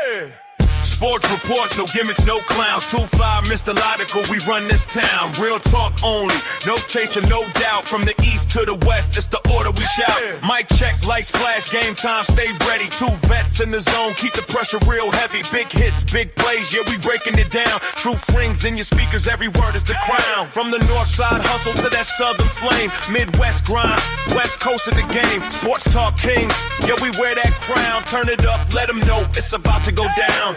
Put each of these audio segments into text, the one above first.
Yeah. Sports reports, no gimmicks, no clowns. 2-5, Mr. Logical, we run this town. Real talk only, no chaser, no doubt. From the east to the west, it's the order we shout. Mic check, lights flash, game time, stay ready. 2 vets in the zone, keep the pressure real heavy. Big hits, big plays, yeah, we breaking it down. Truth rings in your speakers, every word is the crown. From the north side hustle to that southern flame. Midwest grind, west coast of the game. Sports talk kings, yeah, we wear that crown. Turn it up, let them know it's about to go down.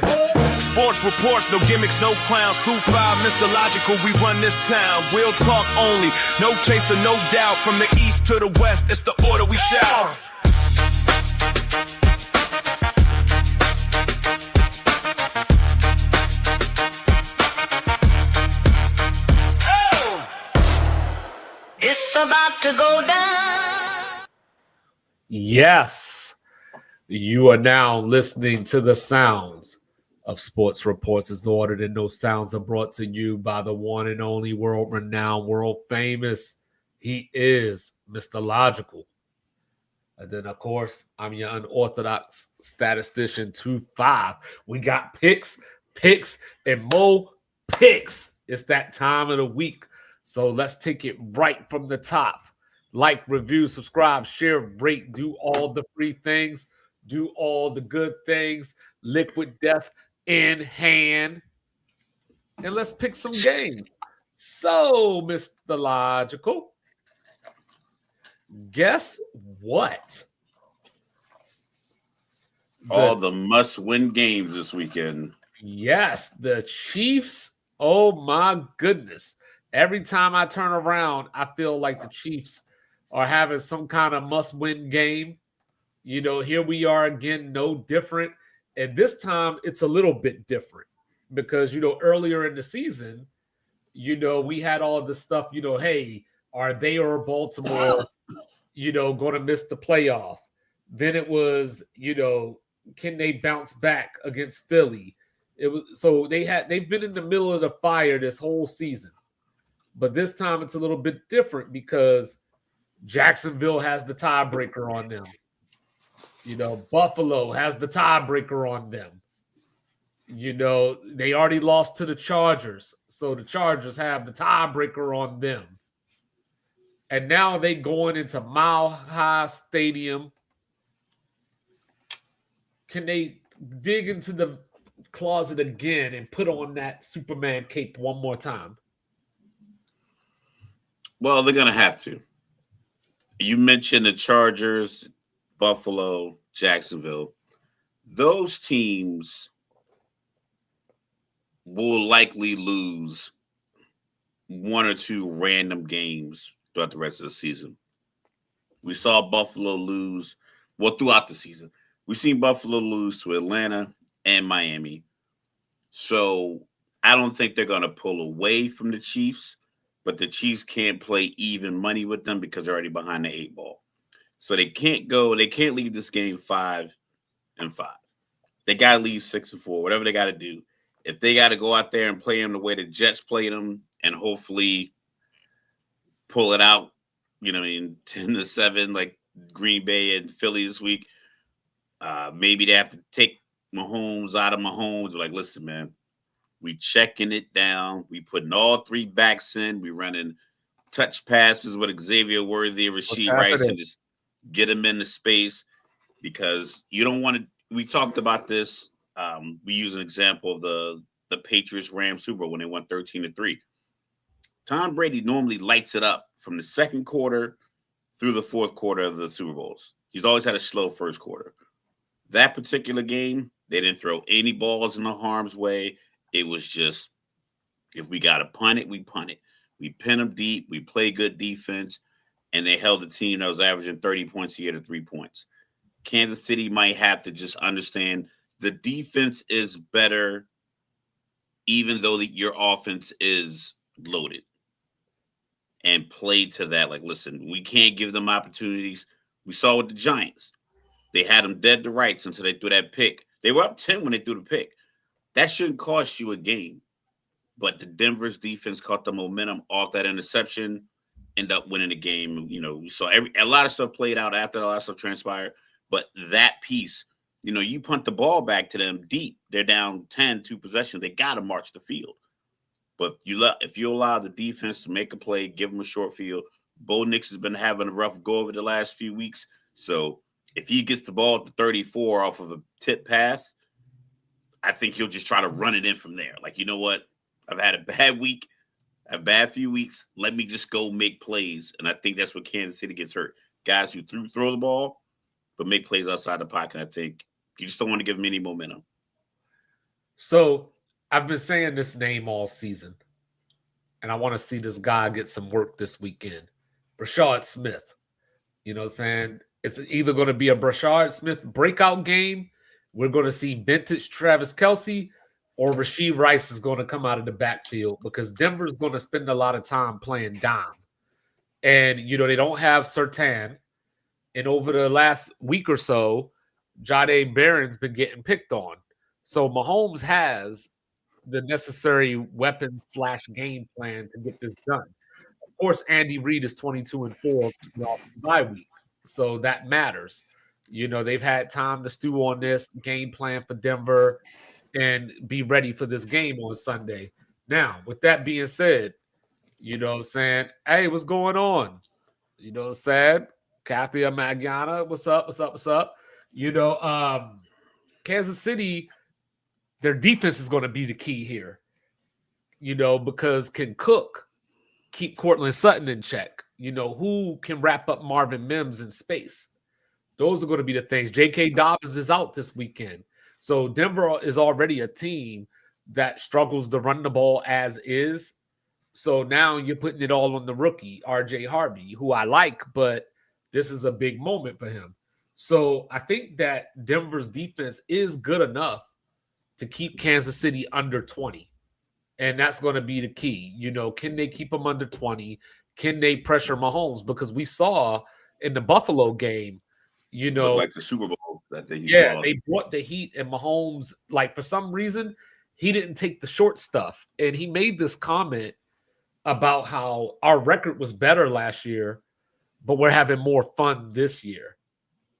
Sports reports, no gimmicks, no clowns. 2-5, Mr. Logical, we run this town. Real talk only, no chaser, no doubt. From the east to the west, it's the order we shout. It's about to go down. Yes, you are now listening to the sounds of Sports Reports is ordered, and those sounds are brought to you by the one and only world-renowned, world-famous. He is Mr. Logical. And then, of course, I'm your unorthodox statistician, 2-5. We got picks, and more picks. It's that time of the week. So let's take it right from the top. Like, review, subscribe, share, rate, do all the free things, do all the good things. Liquid Death in hand, and let's pick some games. So, Mr. Logical, guess what? All the must-win games this weekend. Yes, the Chiefs. Oh my goodness! Every time I turn around, I feel like the Chiefs are having some kind of must-win game. You know, here we are again, no different. And this time it's a little bit different because, you know, earlier in the season, you know, we had all this stuff, you know, hey, are they or Baltimore, you know, going to miss the playoff? Then it was, you know, can they bounce back against Philly? It was so they've been in the middle of the fire this whole season. But this time it's a little bit different because Jacksonville has the tiebreaker on them. You know, Buffalo has the tiebreaker on them. You know, they already lost to the Chargers, so the Chargers have the tiebreaker on them. And now they going into Mile High Stadium. Can they dig into the closet again and put on that Superman cape one more time? Well, they're going to have to. You mentioned the Chargers, Buffalo, Jacksonville. Those teams will likely lose 1 or 2 random games throughout the rest of the season. We saw Buffalo lose, throughout the season. We've seen Buffalo lose to Atlanta and Miami. So I don't think they're going to pull away from the Chiefs, but the Chiefs can't play even money with them because they're already behind the 8 ball. So they can't leave this game 5-5. They got to leave 6-4, whatever they got to do. If they got to go out there and play them the way the Jets played them and hopefully pull it out, 10-7 like Green Bay and Philly this week, maybe they have to take Mahomes out of Mahomes. Like, listen, man, we checking it down. We putting all 3 backs in. We running touch passes with Xavier Worthy and Rashid Rice and just get them into space because you don't want to. We talked about this. We use an example of the Patriots-Rams Super Bowl when they won 13-3. Tom Brady normally lights it up from the second quarter through the fourth quarter of the Super Bowls. He's always had a slow first quarter. That particular game, they didn't throw any balls in the harm's way. It was just, if we got to punt it, we punt it. We pin them deep. We play good defense. And they held a team that was averaging 30 points a year to 3 points. Kansas City might have to just understand the defense is better even though your offense is loaded. And play to that. Like, listen, we can't give them opportunities. We saw with the Giants. They had them dead to rights until they threw that pick. They were up 10 when they threw the pick. That shouldn't cost you a game. But the Denver's defense caught the momentum off that interception, end up winning the game. You know, we saw a lot of stuff played out after a lot of stuff transpired. But that piece You punt the ball back to them deep. They're down 10, 2 possessions. They got to march the field. But if you allow the defense to make a play, give them a short field. Bo Nix has been having a rough go over the last few weeks. So if he gets the ball at the 34 off of a tip pass, I think he'll just try to run it in from there. Like, you know what? I've had a bad week, a bad few weeks. Let me just go make plays. And I think that's what Kansas City gets hurt. Guys who throw the ball, but make plays outside the pocket. I think you just don't want to give them any momentum. So I've been saying this name all season, and I want to see this guy get some work this weekend. Brashard Smith. You know what I'm saying? It's either going to be a Brashard Smith breakout game. We're going to see vintage Travis Kelce, or Rashee Rice is going to come out of the backfield because Denver's going to spend a lot of time playing dime. And, they don't have Surtain. And over the last week or so, Jahdae Barron's been getting picked on. So Mahomes has the necessary weapon / game plan to get this done. Of course, Andy Reid is 22-4 bye week, so that matters. They've had time to stew on this game plan for Denver and be ready for this game on Sunday. Now, with that being said, what I'm saying? Hey, what's going on? What I'm saying? Kathy Magiana, what's up? Kansas City, their defense is going to be the key here, because can Cook keep Cortland Sutton in check? Who can wrap up Marvin Mims in space? Those are going to be the things. J.K. Dobbins is out this weekend. So Denver is already a team that struggles to run the ball as is. So now you're putting it all on the rookie, R.J. Harvey, who I like, but this is a big moment for him. So I think that Denver's defense is good enough to keep Kansas City under 20. And that's going to be the key. Can they keep them under 20? Can they pressure Mahomes? Because we saw in the Buffalo game, Looked like the Super Bowl that they lost. They brought the heat, and Mahomes, for some reason, he didn't take the short stuff. And he made this comment about how our record was better last year, but we're having more fun this year.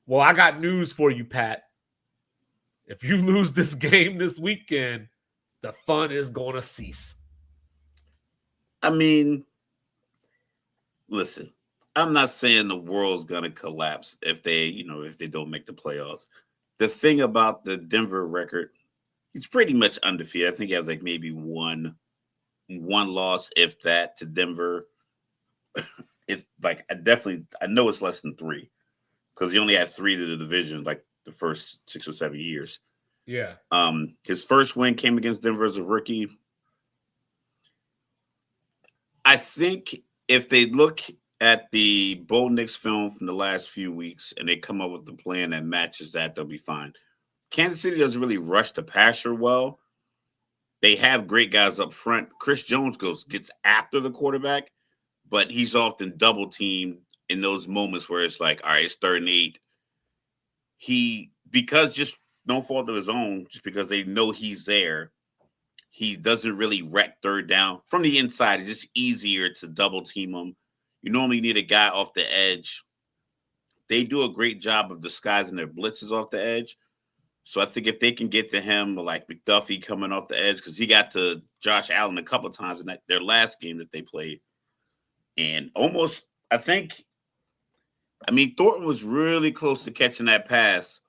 Well, I got news for you, Pat. If you lose this game this weekend, the fun is going to cease. I mean, listen, I'm not saying the world's going to collapse if they don't make the playoffs. The thing about the Denver record, it's pretty much undefeated. I think he has maybe one loss, if that, to Denver. It's I know it's less than 3 because he only had 3 to the division the first 6 or 7 years. Yeah. His first win came against Denver as a rookie. I think if they look at the Bo Nix film from the last few weeks and they come up with a plan that matches that, they'll be fine. Kansas City doesn't really rush the passer well. They have great guys up front. Chris Jones gets after the quarterback, but he's often double teamed in those moments where it's all right, it's 3rd and 8. Because just no fault of his own, just because they know he's there, he doesn't really wreck 3rd down. From the inside, it's just easier to double team him. You normally need a guy off the edge. They do a great job of disguising their blitzes off the edge. So I think if they can get to him, like McDuffie coming off the edge, because he got to Josh Allen a couple of times in their last game that they played. And almost, Thornton was really close to catching that pass,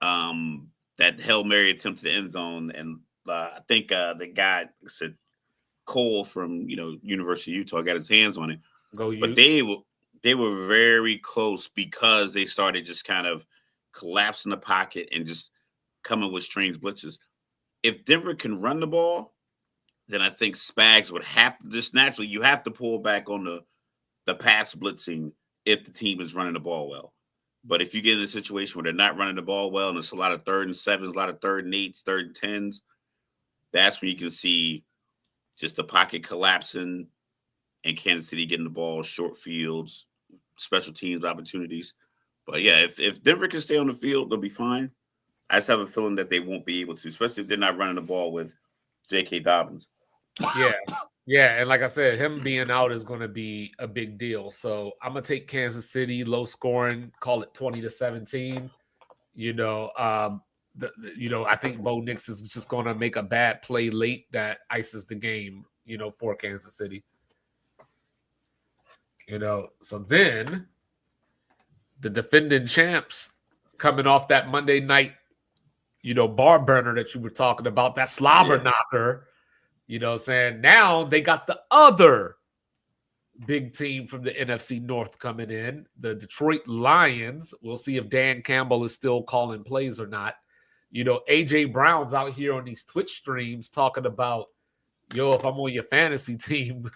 that Hail Mary attempt to the end zone. And I think the guy said Cole from, University of Utah got his hands on it. But they were very close because they started just kind of collapsing the pocket and just coming with strange blitzes. If Denver can run the ball, then I think Spags would have to just naturally, you have to pull back on the pass blitzing if the team is running the ball well. But if you get in a situation where they're not running the ball well and it's a lot of 3rd and 7s, a lot of 3rd and 8s, 3rd and 10s, that's when you can see just the pocket collapsing and Kansas City getting the ball, short fields, special teams opportunities. But yeah, if Denver can stay on the field, they'll be fine. I just have a feeling that they won't be able to, especially if they're not running the ball with J.K. Dobbins. Yeah. And like I said, him being out is going to be a big deal. So I'm going to take Kansas City, low scoring, call it 20-17. I think Bo Nix is just going to make a bad play late that ices the game, for Kansas City. So then the defending champs coming off that Monday night, bar burner that you were talking about, that slobber knocker, saying now they got the other big team from the NFC North coming in, the Detroit Lions. We'll see if Dan Campbell is still calling plays or not. AJ Brown's out here on these Twitch streams talking about, if I'm on your fantasy team,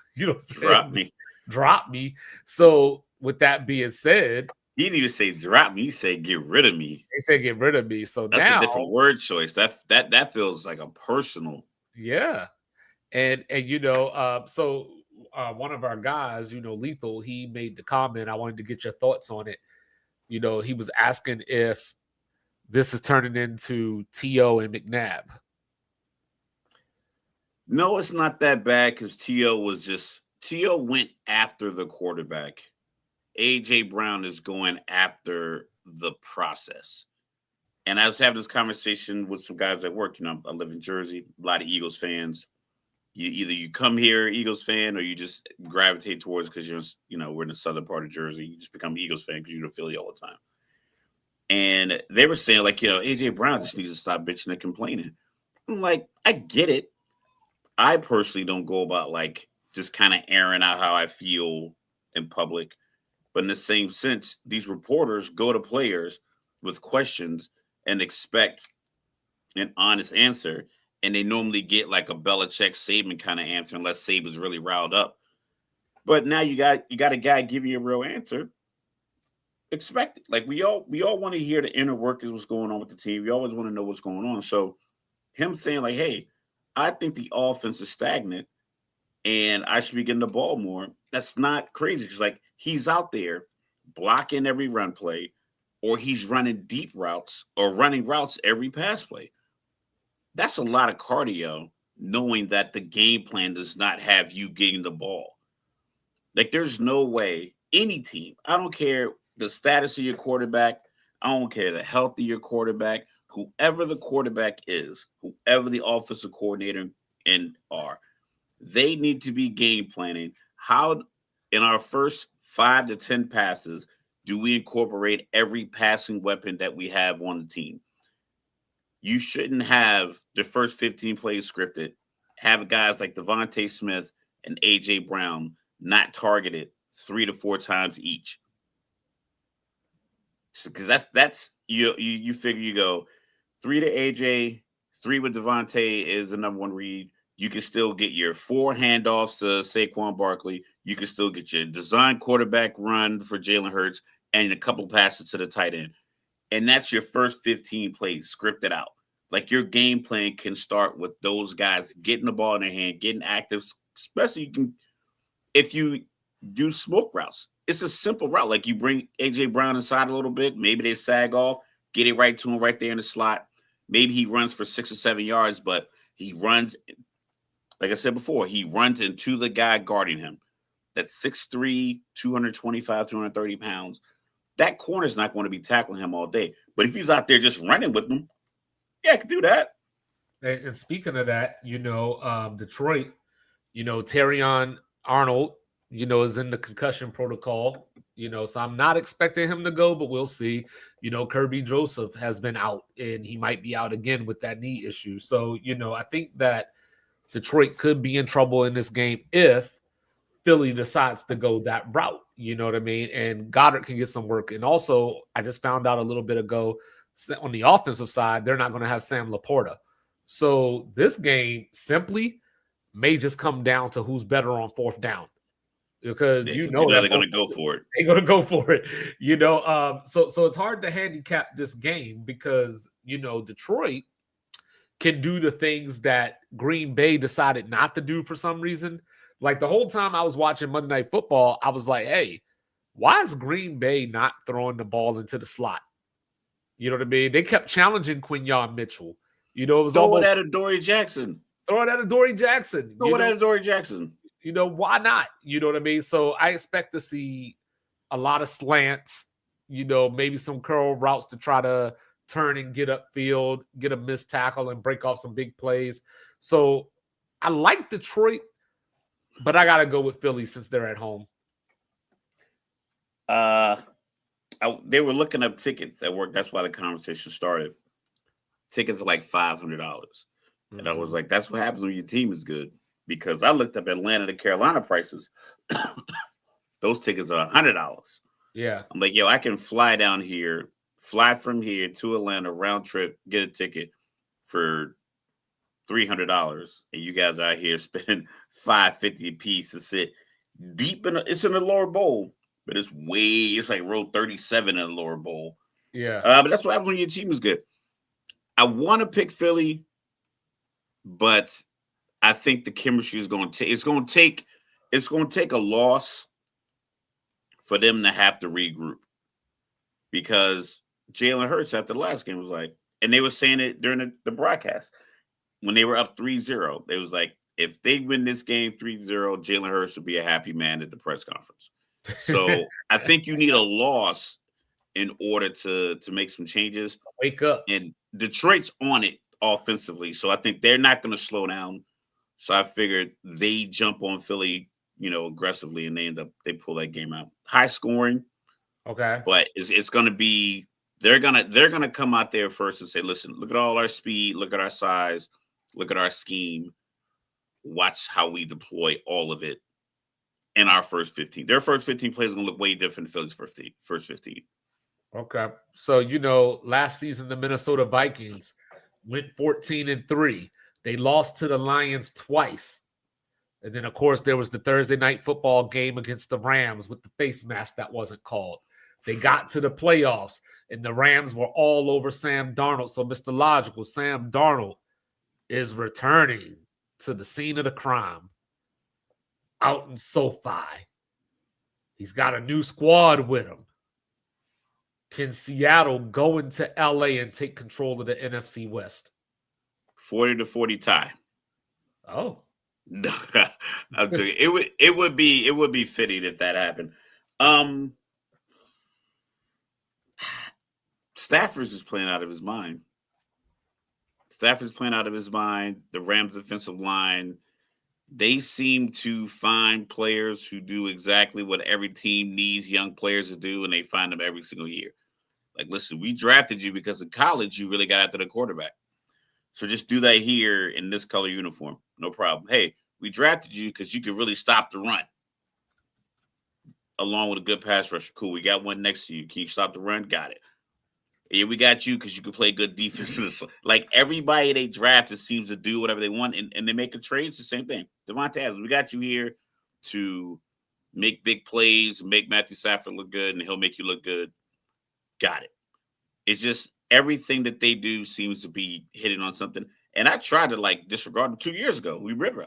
drop me. So with that being said, he didn't even say drop me. He said get rid of me. They said get rid of me. So that's now a different word choice. That feels like a personal. Yeah, and so one of our guys, Lethal, he made the comment. I wanted to get your thoughts on it. He was asking if this is turning into T.O. and McNabb. No, it's not that bad because T.O. went after the quarterback. A.J. Brown is going after the process. And I was having this conversation with some guys at work. I live in Jersey, a lot of Eagles fans. You come here Eagles fan, or you just gravitate towards because we're in the southern part of Jersey. You just become an Eagles fan because you're in Philly all the time. And they were saying AJ Brown just needs to stop bitching and complaining. I'm like, I get it. I personally don't go about just kind of airing out how I feel in public, but in the same sense, these reporters go to players with questions and expect an honest answer. And they normally get like a Belichick Saban kind of answer unless Saban's really riled up. But now you got a guy giving you a real answer. Expect it. We all want to hear the inner workings, what's going on with the team. We always want to know what's going on. So him saying hey, I think the offense is stagnant and I should be getting the ball more. That's not crazy. Because he's out there blocking every run play, or he's running deep routes or running routes every pass play. That's a lot of cardio, knowing that the game plan does not have you getting the ball. There's no way any team, I don't care the status of your quarterback, I don't care the health of your quarterback, whoever the quarterback is, whoever the offensive coordinator are, they need to be game planning. How in our first 5 to 10 passes do we incorporate every passing weapon that we have on the team? You shouldn't have the first 15 plays scripted, have guys like Devontae Smith and A.J. Brown not targeted 3 to 4 times each. Because that's you figure you go 3 to AJ, 3 with Devontae is the number 1 read. You can still get your 4 handoffs to Saquon Barkley. You can still get your design quarterback run for Jalen Hurts and a couple passes to the tight end. And that's your first 15 plays scripted out. Your game plan can start with those guys getting the ball in their hand, getting active, especially if you do smoke routes. It's a simple route. You bring A.J. Brown inside a little bit. Maybe they sag off, get it right to him right there in the slot. Maybe he runs for 6 or 7 yards, but he runs, like I said before, he runs into the guy guarding him. That's 6'3", 225, 230 pounds. That corner's not going to be tackling him all day. But if he's out there just running with him, yeah, I can do that. And speaking of that, Detroit, Terrion Arnold, is in the concussion protocol, so I'm not expecting him to go, but we'll see. Kirby Joseph has been out, and he might be out again with that knee issue. So, I think that Detroit could be in trouble in this game if Philly decides to go that route. You know what I mean? And Goddard can get some work. And also, I just found out a little bit ago, on the offensive side, they're not going to have Sam Laporta. So this game simply may just come down to who's better on 4th down. Because they're going to go for it. They're going to go for it. So it's hard to handicap this game because, Detroit can do the things that Green Bay decided not to do for some reason. The whole time I was watching Monday Night Football, I was like, hey, why is Green Bay not throwing the ball into the slot? You know what I mean? They kept challenging Quinyon Mitchell. It was throw it at Adoree Jackson. Throw it at Adoree Jackson. Throw it at Adoree Jackson. Why not? You know what I mean? So I expect to see a lot of slants, maybe some curl routes to try to turn and get upfield, get a missed tackle, and break off some big plays. So I like Detroit, but I got to go with Philly since they're at home. They were looking up tickets at work. That's why the conversation started. Tickets are like $500. And I was like, that's what happens when your team is good. Because I looked up Atlanta to Carolina prices. Those tickets are $100. Yeah. I'm like, yo, I can fly down here, fly from here to Atlanta, round trip, get a ticket for $300. And you guys are out here spending $550 a piece to sit deep it's in the lower bowl. But it's like row 37 in the lower bowl. Yeah. But that's what happens when your team is good. I want to pick Philly, but I think the chemistry is going to it's going to take a loss for them to have to regroup. Because Jalen Hurts after the last game was like, and they were saying it during the broadcast, when they were up 3-0, it was like, if they win this game 3-0, Jalen Hurts would be a happy man at the press conference. So I think you need a loss in order to make some changes. Wake up. And Detroit's on it offensively. So I think they're not going to slow down. So I figured they jump on Philly, aggressively, and they pull that game out. High scoring. Okay. But it's going to be, they're going to come out there first and say, listen, look at all our speed, look at our size, look at our scheme. Watch how we deploy all of it in our first 15. Their first 15 plays are going to look way different than Philly's first 15. Okay. So, last season, the Minnesota Vikings went 14-3. They lost to the Lions twice. And then, of course, there was the Thursday night football game against the Rams with the face mask that wasn't called. They got to the playoffs, and the Rams were all over Sam Darnold. So, Mr. Logical, Sam Darnold is returning to the scene of the crime out in SoFi. He's got a new squad with him. Can Seattle go into LA and take control of the NFC West? 40-40 tie. Oh. I'm joking. It would be fitting if that happened. Stafford's just playing out of his mind. The Rams defensive line, they seem to find players who do exactly what every team needs young players to do, and they find them every single year. Like, listen, we drafted you because in college you really got after the quarterback. So just do that here in this color uniform. No problem. Hey, we drafted you because you could really stop the run. Along with a good pass rusher. Cool. We got one next to you. Can you stop the run? Got it. Yeah, we got you because you can play good defense. Like everybody they drafted seems to do whatever they want, and they make a trade. It's the same thing. Devontae Adams, we got you here to make big plays, make Matthew Stafford look good, and he'll make you look good. Got it. It's just everything that they do seems to be hitting on something. And I tried to disregard him 2 years ago. We remember,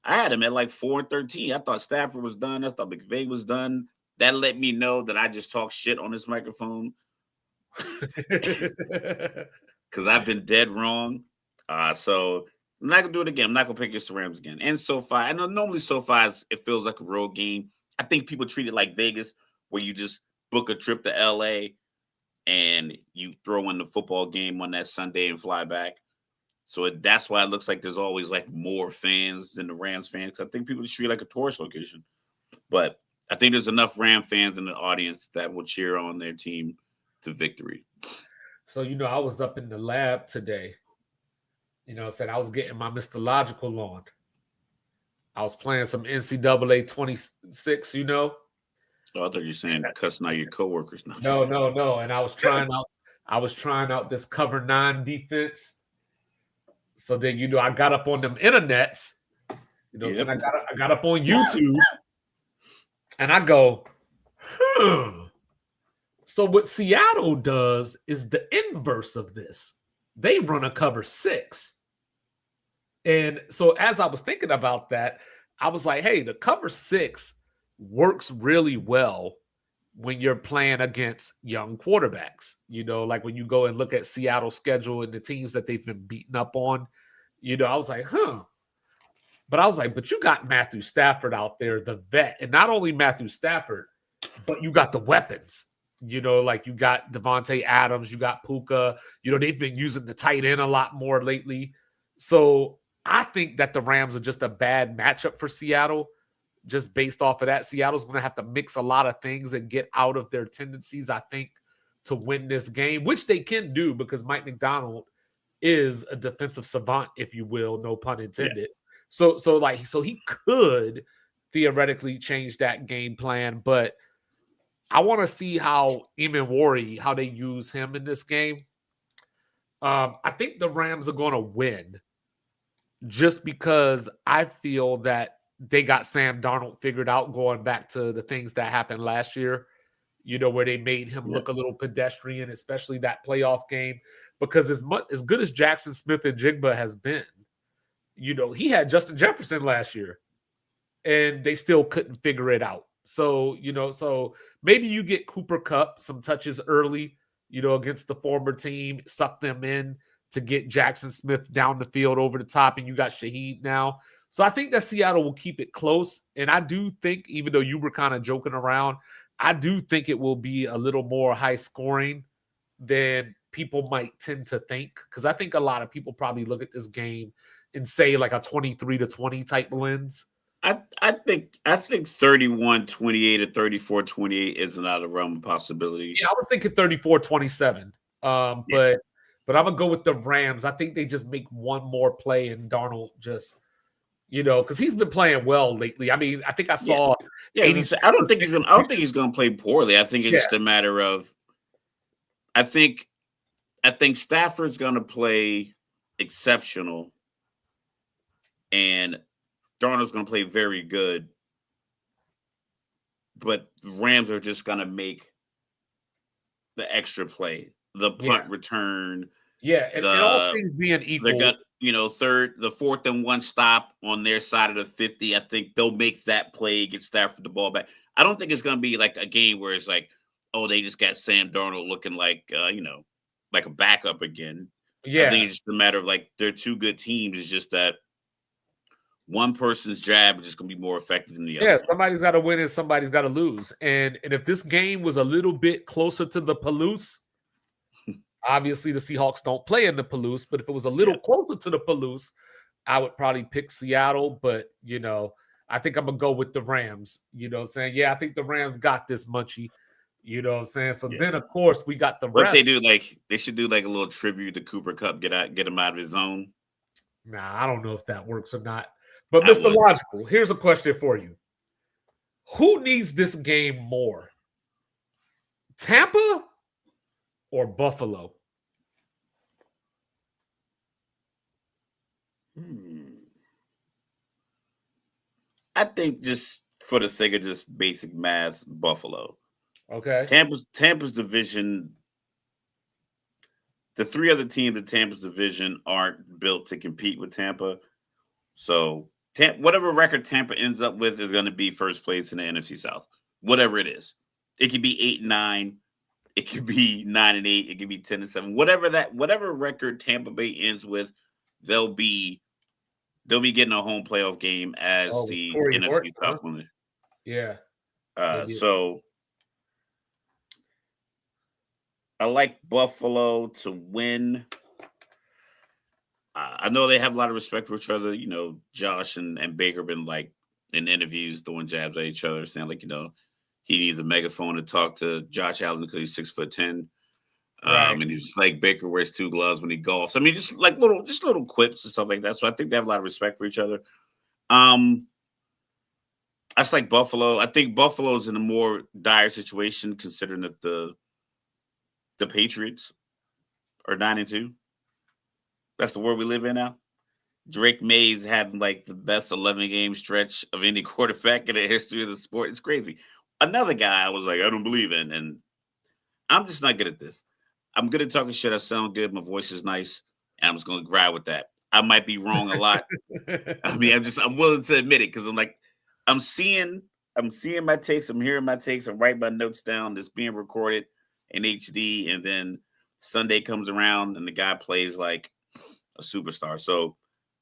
I had him at 4-13. I thought Stafford was done. I thought McVay was done. That let me know that I just talk shit on this microphone. Because I've been dead wrong. So I'm not gonna do it again. I'm not gonna pick against the Rams again. And SoFi, I know normally SoFi it feels like a road game. I think people treat it like Vegas, where you just book a trip to LA and you throw in the football game on that Sunday and fly back. So that's why it looks like there's always more fans than the Rams fans. I think people just treat it like a tourist location. But I think there's enough Ram fans in the audience that will cheer on their team to victory. So, I was up in the lab today. Said I was getting my Mr. Logical on. I was playing some NCAA 26, Oh, I thought you were saying cussing out your coworkers. No. And I was trying out this cover 9 defense. So then, I got up on them internets, Yep. So I got up on YouTube and I go, So what Seattle does is the inverse of this. They run a cover 6. And so as I was thinking about that, I was like, hey, the cover 6 works really well when you're playing against young quarterbacks. When you go and look at Seattle's schedule and the teams that they've been beaten up on, I was like, But I was like, but you got Matthew Stafford out there, the vet. And not only Matthew Stafford, but you got the weapons. You know, like you got Devontae Adams, you got Puka. You know, they've been using the tight end a lot more lately. So I think that the Rams are just a bad matchup for Seattle. Just based off of that, Seattle's going to have to mix a lot of things and get out of their tendencies, I think, to win this game, which they can do because Mike McDonald is a defensive savant, if you will, no pun intended. Yeah. So he could theoretically change that game plan, but I want to see how Eamon how they use him in this game. I think the Rams are going to win just because I feel that they got Sam Darnold figured out going back to the things that happened last year, you know, where they made him look a little pedestrian, especially that playoff game. Because as good as Jackson Smith and Jigba has been, you know, he had Justin Jefferson last year and they still couldn't figure it out. So, you know, so maybe you get Cooper Kupp some touches early, you know, against the former team, suck them in to get Jackson Smith down the field over the top, and you got Shaheed now. So I think that Seattle will keep it close. And I do think, even though you were kind of joking around, I do think it will be a little more high scoring than people might tend to think. Because I think a lot of people probably look at this game and say like a 23-20 type lens. I think 31-28 or 34-28 isn't out of the realm of possibility. Yeah, I was thinking 34-27. But I'm gonna go with the Rams. I think they just make one more play and Darnold just, you know, because he's been playing well lately. I mean, I think I saw. I don't think he's gonna play poorly. I think it's just a matter of. I think Stafford's gonna play exceptional, and Darnold's going to play very good, but Rams are just going to make the extra play, the punt return. Yeah, and all things being equal. They got, you know, the 4th and 1 stop on their side of the 50. I think they'll make that play, get Stafford the ball back. I don't think it's going to be like a game where it's like, oh, they just got Sam Darnold looking like, you know, like a backup again. Yeah. I think it's just a matter of like they're two good teams. It's just that one person's jab is just going to be more effective than the other. Yeah, somebody's got to win and somebody's got to lose. And if this game was a little bit closer to the Palouse, obviously the Seahawks don't play in the Palouse, but if it was a little closer to the Palouse, I would probably pick Seattle. But, you know, I think I'm going to go with the Rams. You know what I'm saying? Yeah, I think the Rams got this, Munchie. You know what I'm saying? So then, of course, we got the rest. What they do, they should do like a little tribute to Cooper Kupp, get him out of his zone. Nah, I don't know if that works or not. But Mr. Logical, here's a question for you. Who needs this game more? Tampa or Buffalo? I think just for the sake of just basic math, Buffalo. Okay. Tampa's division, the three other teams in Tampa's division aren't built to compete with Tampa. So whatever record Tampa ends up with is going to be first place in the NFC South. Whatever it is. It could be 8-9. It could be 9-8. It could be 10-7. Whatever record Tampa Bay ends with, they'll be getting a home playoff game as the NFC South winner. Yeah. So I like Buffalo to win. I know they have a lot of respect for each other. You know, Josh and Baker been like in interviews throwing jabs at each other, saying like, you know, he needs a megaphone to talk to Josh Allen because he's 6'10". Right. And he's like Baker wears 2 gloves when he golfs. I mean, just little quips and stuff like that. So I think they have a lot of respect for each other. I just like Buffalo. I think Buffalo's in a more dire situation considering that the Patriots are 9-2. That's the world we live in now. Drake May's having like the best 11-game stretch of any quarterback in the history of the sport. It's crazy. Another guy I was like, I don't believe in, and I'm just not good at this. I'm good at talking shit. I sound good. My voice is nice, and I'm just going to grab with that. I might be wrong a lot. I mean, I'm willing to admit it because I'm like, I'm seeing my takes. I'm hearing my takes. I'm writing my notes down. It's being recorded in HD, and then Sunday comes around, and the guy plays like a superstar. So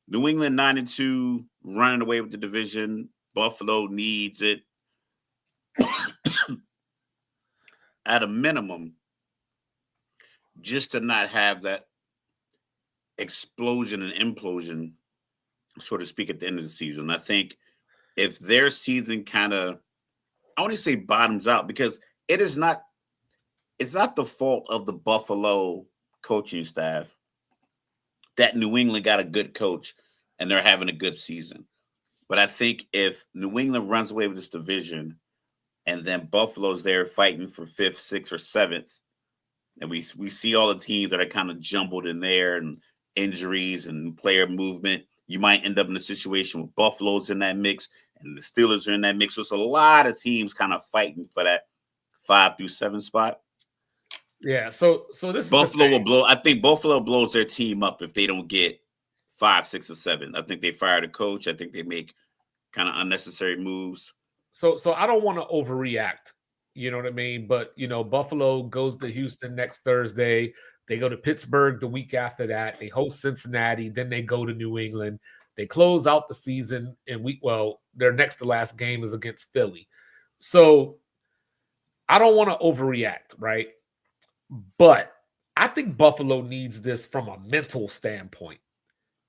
New England 9-2, running away with the division. Buffalo needs it. at a minimum, just to not have that explosion and implosion, so to speak, at the end of the season. I think if their season kind of, I want to say bottoms out, because it's not the fault of the Buffalo coaching staff that New England got a good coach and they're having a good season. But I think if New England runs away with this division and then Buffalo's there fighting for 5th, 6th, or 7th, and we see all the teams that are kind of jumbled in there and injuries and player movement, you might end up in a situation where Buffalo's in that mix and the Steelers are in that mix. So it's a lot of teams kind of fighting for that 5 through 7 spot. Yeah. So this Buffalo will blow. I think Buffalo blows their team up if they don't get 5, 6, or 7. I think they fire the coach. I think they make kind of unnecessary moves. So I don't want to overreact. You know what I mean? But, Buffalo goes to Houston next Thursday. They go to Pittsburgh the week after that. They host Cincinnati. Then they go to New England. They close out the season in their next to last game is against Philly. So I don't want to overreact, right? But I think Buffalo needs this from a mental standpoint.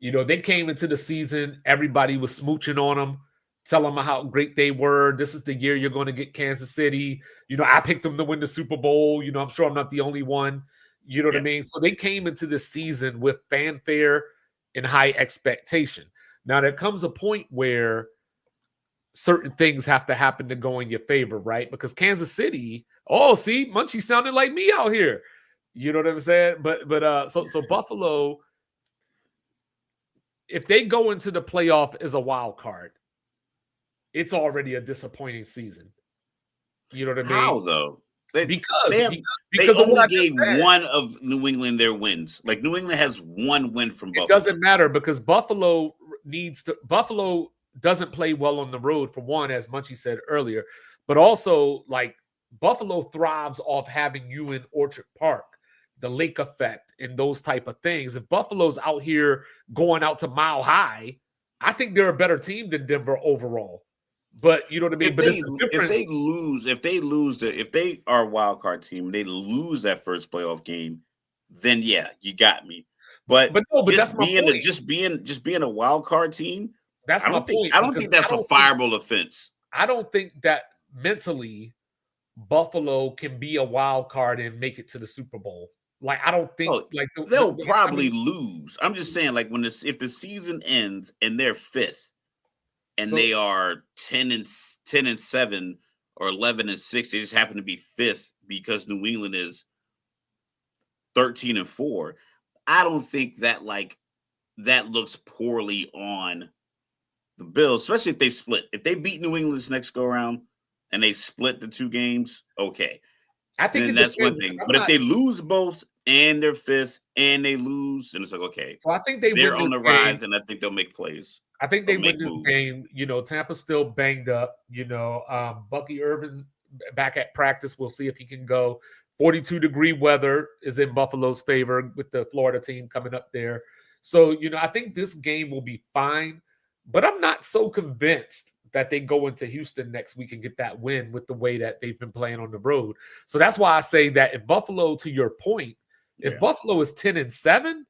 They came into the season, everybody was smooching on them, telling them how great they were. This is the year you're going to get Kansas City. I picked them to win the Super Bowl. I'm sure I'm not the only one. You know what I mean? So they came into this season with fanfare and high expectation. Now, there comes a point where certain things have to happen to go in your favor, right? Because Kansas City, see, Munchie sounded like me out here. You know what I'm saying? So Buffalo, if they go into the playoff as a wild card, it's already a disappointing season. You know what I mean? How though? Because they only gave one of New England their wins. Like New England has one win from Buffalo. It doesn't matter because Buffalo doesn't play well on the road, for one, as Munchie said earlier, but also like Buffalo thrives off having you in Orchard Park, the lake effect and those type of things. If Buffalo's out here going out to Mile High, I think they're a better team than Denver overall. But you know what I mean? If they are a wild card team, they lose that first playoff game, then yeah, you got me. But that's my point. Just being a wild card team, that's my point. I don't think that's a fireable offense. I don't think that mentally Buffalo can be a wild card and make it to the Super Bowl. Like I don't think they'll probably lose. I'm just saying, like if the season ends and they're 5th. And they are 10-7 or 11-6. They just happen to be 5th because New England is 13-4. I don't think that that looks poorly on the Bills, especially if they split. If they beat New England this next go around and they split the 2 games, okay. I think that's one thing. But if they lose both and they're 5th and they lose, then it's like okay. So I think they're on the rise, and I think they'll make plays. I think they win this game. Tampa's still banged up. Bucky Irvin's back at practice. We'll see if he can go. 42-degree weather is in Buffalo's favor with the Florida team coming up there. So, I think this game will be fine. But I'm not so convinced that they go into Houston next week and get that win with the way that they've been playing on the road. So that's why I say that if Buffalo, to your point, if Buffalo is 10-7,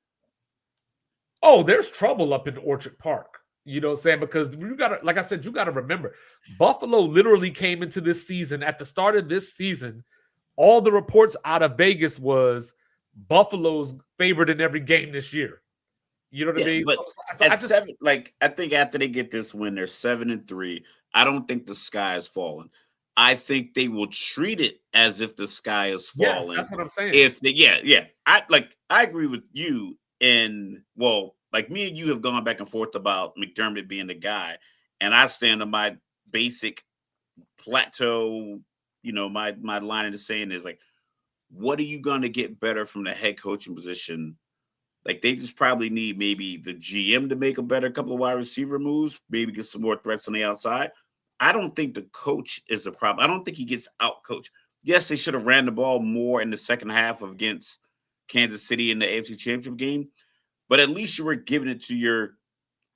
there's trouble up in Orchard Park. You know what I'm saying? Because you got to remember, Buffalo literally came into this season. At the start of this season, all the reports out of Vegas was Buffalo's favored in every game this year. You know what I mean? But I think after they get this win, they're 7-3. I don't think the sky is falling. I think they will treat it as if the sky is falling. Yes, that's what I'm saying. I agree with you. Like me and you have gone back and forth about McDermott being the guy, and I stand on my basic plateau. My line of the saying is like, what are you going to get better from the head coaching position? Like they just probably need maybe the GM to make a better couple of wide receiver moves, maybe get some more threats on the outside. I don't think the coach is the problem. I don't think he gets out coached. Yes, they should have ran the ball more in the second half against Kansas City in the AFC Championship game. But at least you were giving it to your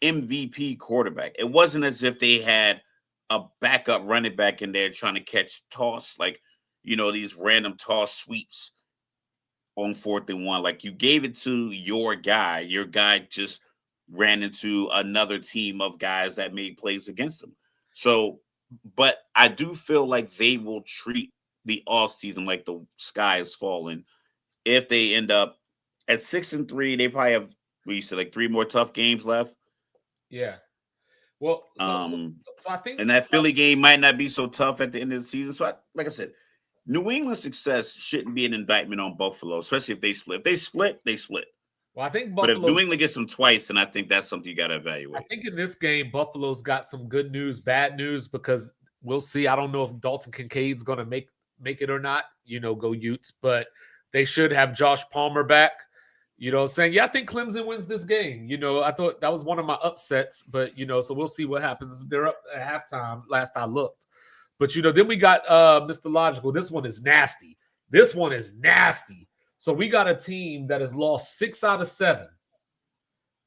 MVP quarterback. It wasn't as if they had a backup running back in there trying to catch toss. Like these random toss sweeps on 4th and 1. Like, you gave it to your guy. Your guy just ran into another team of guys that made plays against him. So, but I do feel like they will treat the offseason like the sky is falling. If they end up at 6-3, they probably have, what you said, like 3 more tough games left. Yeah. Well, so I think, and that Philly game might not be so tough at the end of the season. So, like I said, New England's success shouldn't be an indictment on Buffalo, especially if they split. If they split, they split. Well, I think But if Buffalo, New England gets them twice, then I think that's something you got to evaluate. I think in this game, Buffalo's got some good news, bad news, because we'll see. I don't know if Dalton Kincaid's going to make it or not, go Utes, but they should have Josh Palmer back. Saying, I think Clemson wins this game. I thought that was one of my upsets, but, so we'll see what happens. They're up at halftime last I looked. But, then we got Mr. Logical. This one is nasty. So we got a team that has lost 6 out of 7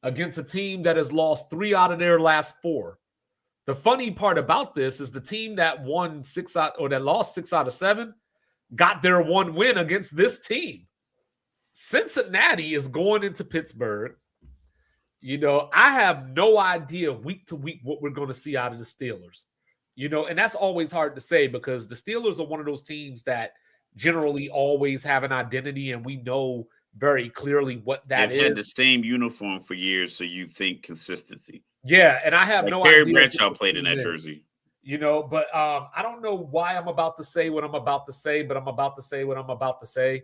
against a team that has lost 3 out of their last 4. The funny part about this is the team that lost 6 out of 7 got their one win against this team. Cincinnati is going into Pittsburgh. I have no idea week to week what we're going to see out of the Steelers. And that's always hard to say because the Steelers are one of those teams that generally always have an identity, and we know very clearly what that is. They've had the same uniform for years, so you think consistency. Yeah, and I have no Terry idea. Bradshaw played in that jersey. But I don't know why I'm about to say what I'm about to say, but I'm about to say what I'm about to say.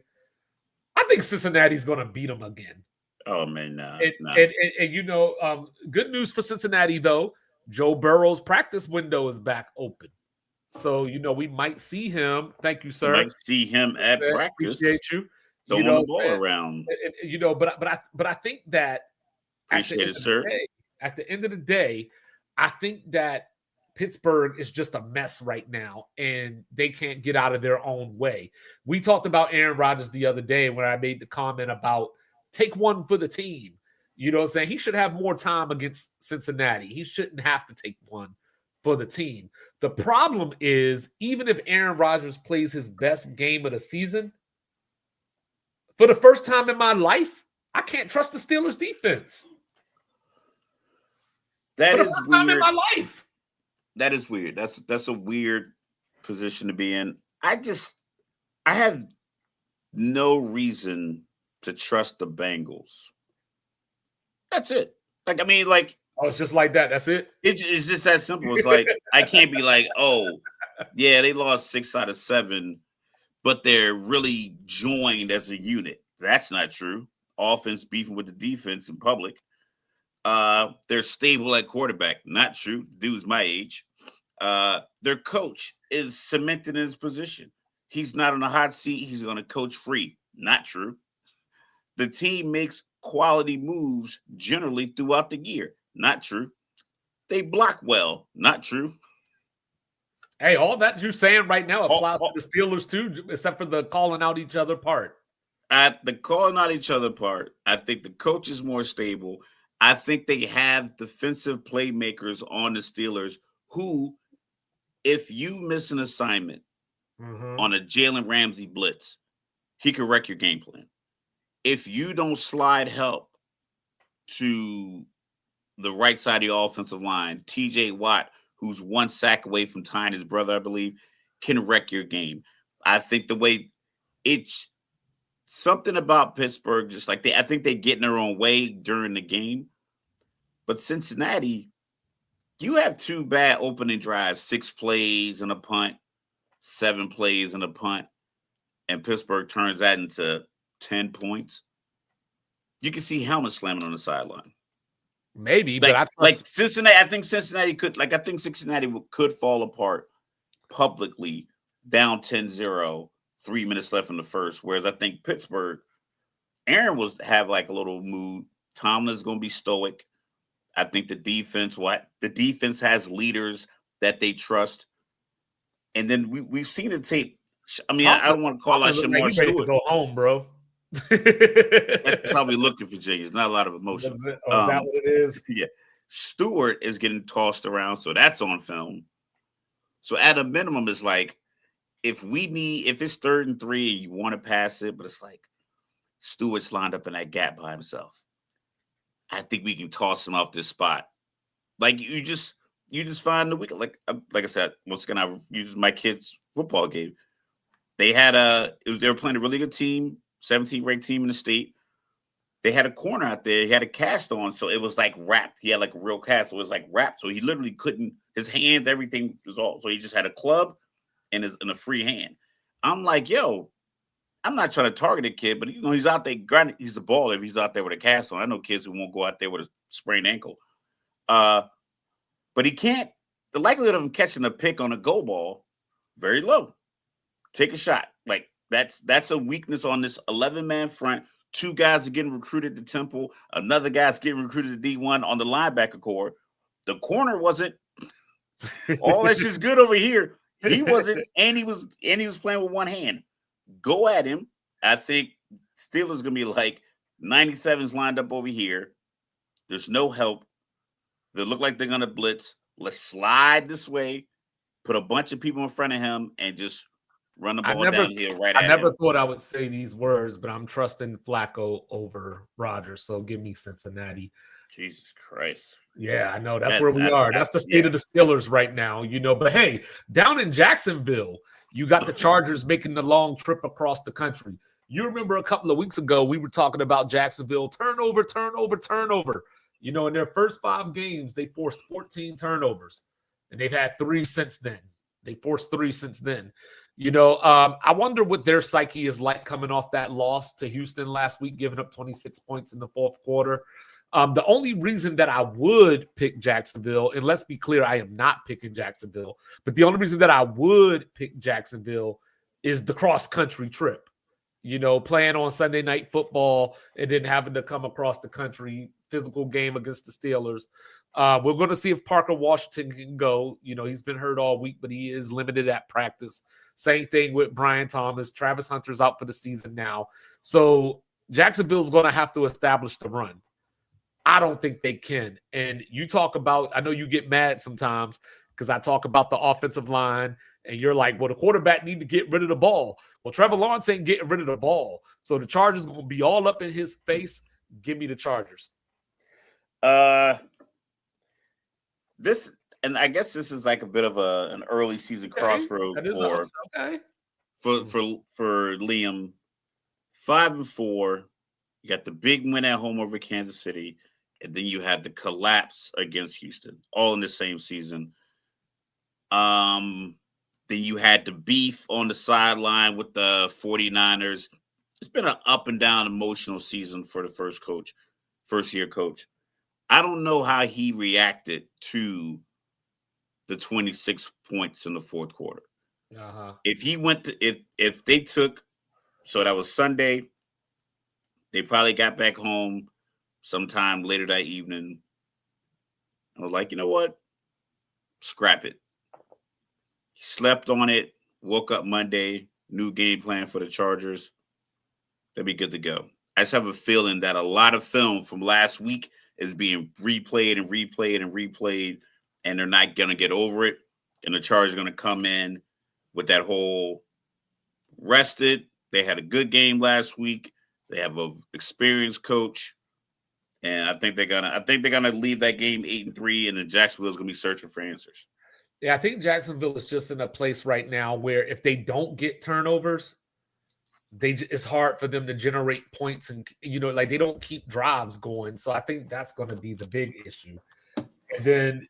I think Cincinnati's going to beat them again. Oh, man, nah. And good news for Cincinnati, though. Joe Burrow's practice window is back open. So, we might see him. Thank you, sir. Might see him at practice. Appreciate you. Throwing the ball around. But I think that appreciate it, sir. At the end of the day, I think that Pittsburgh is just a mess right now, and they can't get out of their own way. We talked about Aaron Rodgers the other day when I made the comment about take one for the team. Saying he should have more time against Cincinnati. He shouldn't have to take one for the team. The problem is, even if Aaron Rodgers plays his best game of the season, for the first time in my life, I can't trust the Steelers defense. That is first time in my life. That is weird. That's a weird position to be in. I have no reason to trust the Bengals. That's it. Oh, it's just like that. That's it. It's just that simple. It's like I can't be like, oh, yeah, they lost 6 out of 7, but they're really joined as a unit. That's not true. Offense beefing with the defense in public. They're stable at quarterback. Not true. Dude's my age. Their coach is cemented in his position. He's not on a hot seat. He's going to coach free. Not true. The team makes quality moves generally throughout the year. Not true. They block well. Not true. Hey, all that you're saying right now applies to the Steelers too, except for the calling out each other part. At the calling out each other part, I think the coach is more stable. I think they have defensive playmakers on the Steelers who, if you miss an assignment on a Jalen Ramsey blitz, he could wreck your game plan. If you don't slide help to the right side of the offensive line, TJ Watt, who's 1 sack away from tying his brother, I believe, can wreck your game. I think the way it's something about Pittsburgh, just like I think they get in their own way during the game. But Cincinnati, you have 2 bad opening drives, 6 plays and a punt, 7 plays and a punt, and Pittsburgh turns that into 10 points. You can see helmets slamming on the sideline. Maybe, but Cincinnati, I think Cincinnati could fall apart publicly down 10-0, 3 minutes left in the first. Whereas I think Pittsburgh, Aaron was have like a little mood. Tomlin's going to be stoic. I think the defense has leaders that they trust. And then we've seen the tape. I mean, I don't want to call out Shamar Stewart. Ready to go home, bro. That's how we look in Virginia. It's not a lot of emotion. Is that what it is? Yeah. Stewart is getting tossed around, so that's on film. So at a minimum, it's like if it's 3rd and 3 and you want to pass it, but it's like Stewart's lined up in that gap by himself, I think we can toss him off this spot. Like you just find the week. Like I said, once again, I use my kids' football game. They were playing a really good team, 17th ranked team in the state. They had a corner out there. He had a cast on, so it was like wrapped. He had like a real cast. So it was like wrapped. So he literally couldn't. His hands, everything was all. So he just had a club and a free hand. I'm like, yo, I'm not trying to target a kid, but he's out there. Granted, he's a baller if he's out there with a cast on. I know kids who won't go out there with a sprained ankle. But he can't. The likelihood of him catching a pick on a go ball very low. Take a shot. Like that's a weakness on this 11-man front. 2 guys are getting recruited to Temple. Another guy's getting recruited to D1 on the linebacker core. The corner wasn't all that's just good over here. He wasn't, and he was playing with one hand. Go at him. I think Steelers gonna be like 97's lined up over here. There's no help. They look like they're gonna blitz. Let's slide this way, put a bunch of people in front of him, and just run the ball downhill right at him. I never thought I would say these words, but I'm trusting Flacco over Rodgers. So give me Cincinnati. Jesus Christ. Yeah, I know. That's where we are. That's the state of the Steelers right now, But hey, down in Jacksonville, you got the Chargers making the long trip across the country. You remember a couple of weeks ago, we were talking about Jacksonville, turnover. In their first 5 games, they forced 14 turnovers, and they've had 3 since then. They forced 3 since then. I wonder what their psyche is like coming off that loss to Houston last week, giving up 26 points in the 4th quarter. The only reason that I would pick Jacksonville, and let's be clear, I am not picking Jacksonville, but the only reason that I would pick Jacksonville is the cross-country trip. Playing on Sunday Night Football and then having to come across the country, physical game against the Steelers. We're going to see if Parker Washington can go. He's been hurt all week, but he is limited at practice. Same thing with Brian Thomas. Travis Hunter's out for the season now. So Jacksonville's going to have to establish the run. I don't think they can. And you talk about, I know you get mad sometimes because I talk about the offensive line and you're like, well, the quarterback need to get rid of the ball. Well, Trevor Lawrence ain't getting rid of the ball. So the Chargers going to be all up in his face. Give me the Chargers. And I guess this is like a bit of an early season crossroad for Liam. 5-4. You got the big win at home over Kansas City, and then you had the collapse against Houston, all in the same season. Then you had the beef on the sideline with the 49ers. It's been an up and down emotional season for the first year coach. I don't know how he reacted to the 26 points in the 4th quarter. If he went to if they took, so that was Sunday. They probably got back home sometime later that evening. I was like, you know what? Scrap it. He slept on it, woke up Monday, new game plan for the Chargers. They'll be good to go. I just have a feeling that a lot of film from last week is being replayed, and they're not going to get over it. And the Chargers are going to come in with that whole rested. They had a good game last week. They have an experienced coach, and I think they're gonna leave that game 8-3, and then Jacksonville's gonna be searching for answers. Yeah, I think Jacksonville is just in a place right now where if they don't get turnovers, it's hard for them to generate points, and they don't keep drives going. So I think that's going to be the big issue. And then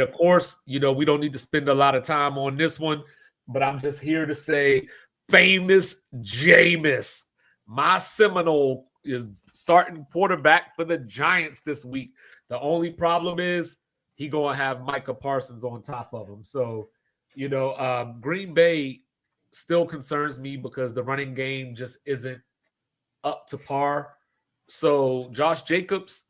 Of course, we don't need to spend a lot of time on this one, but I'm just here to say, famous Jameis. My Seminole is starting quarterback for the Giants this week. The only problem is he going to have Micah Parsons on top of him. So, Green Bay still concerns me because the running game just isn't up to par. So, Josh Jacobs,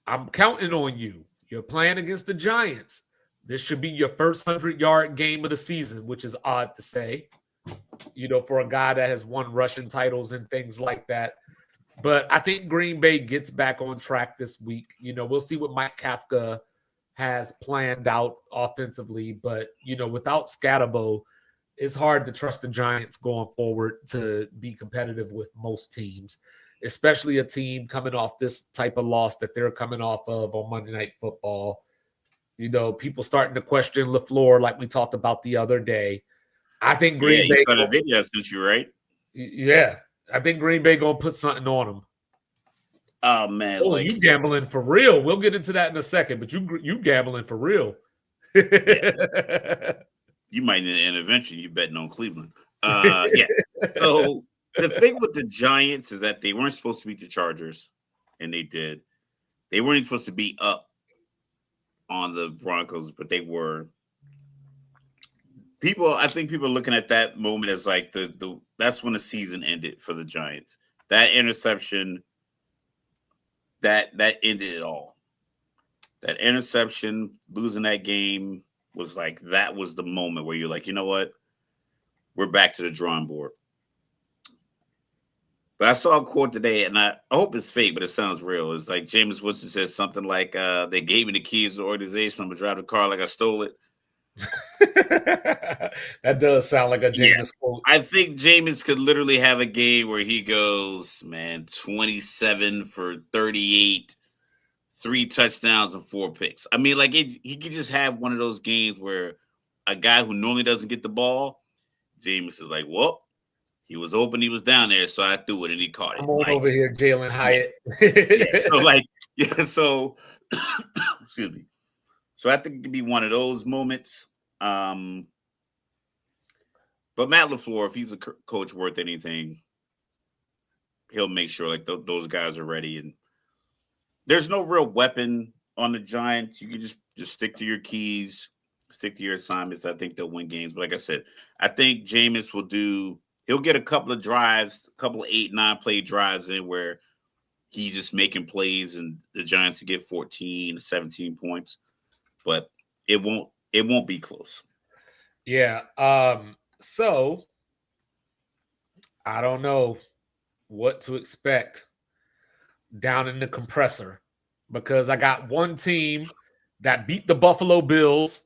I'm counting on you. You're playing against the Giants. This should be your first 100-yard game of the season, which is odd to say. For a guy that has won rushing titles and things like that. But I think Green Bay gets back on track this week. We'll see what Mike Kafka has planned out offensively. But, without Scatterbo, it's hard to trust the Giants going forward to be competitive with most teams, especially a team coming off this type of loss that they're coming off of on Monday Night Football. You know, people starting to question LaFleur like we talked about the other day. I think Green Bay. He's got a video since you, right? Yeah, I think Green Bay gonna put something on them. Oh man, you gambling for real? We'll get into that in a second, but you gambling for real? Yeah. You might need an intervention. You betting on Cleveland? Yeah. So the thing with the Giants is that they weren't supposed to beat the Chargers, and they did. They weren't supposed to be up on the Broncos, but they were. I think people are looking at that moment as like the that's when the season ended for the Giants. That interception, that ended it all. That interception, losing that game was like that was the moment where you're like, you know what? We're back to the drawing board. But I saw a quote today, and I hope it's fake, but it sounds real. It's like Jameis Winston says something like, they gave me the keys to the organization. I'm going to drive the car like I stole it. That does sound like a Jameis quote. I think Jameis could literally have a game where he goes, 27 for 38, 3 touchdowns and 4 picks. I mean, like he could just have one of those games where a guy who normally doesn't get the ball, Jameis is like, well, he was open, he was down there, so I threw it and he caught it. I'm on over here, Jalen Hyatt. So excuse me. So I think it could be one of those moments. But Matt LaFleur, if he's a coach worth anything, he'll make sure like those guys are ready. And there's no real weapon on the Giants. You can just stick to your keys, stick to your assignments. I think they'll win games. But like I said, I think Jameis he'll get a couple of drives, a couple of 8-9 play drives in where he's just making plays and the Giants will get 14, 17 points. But it won't be close. Yeah. So I don't know what to expect down in the compressor because I got one team that beat the Buffalo Bills.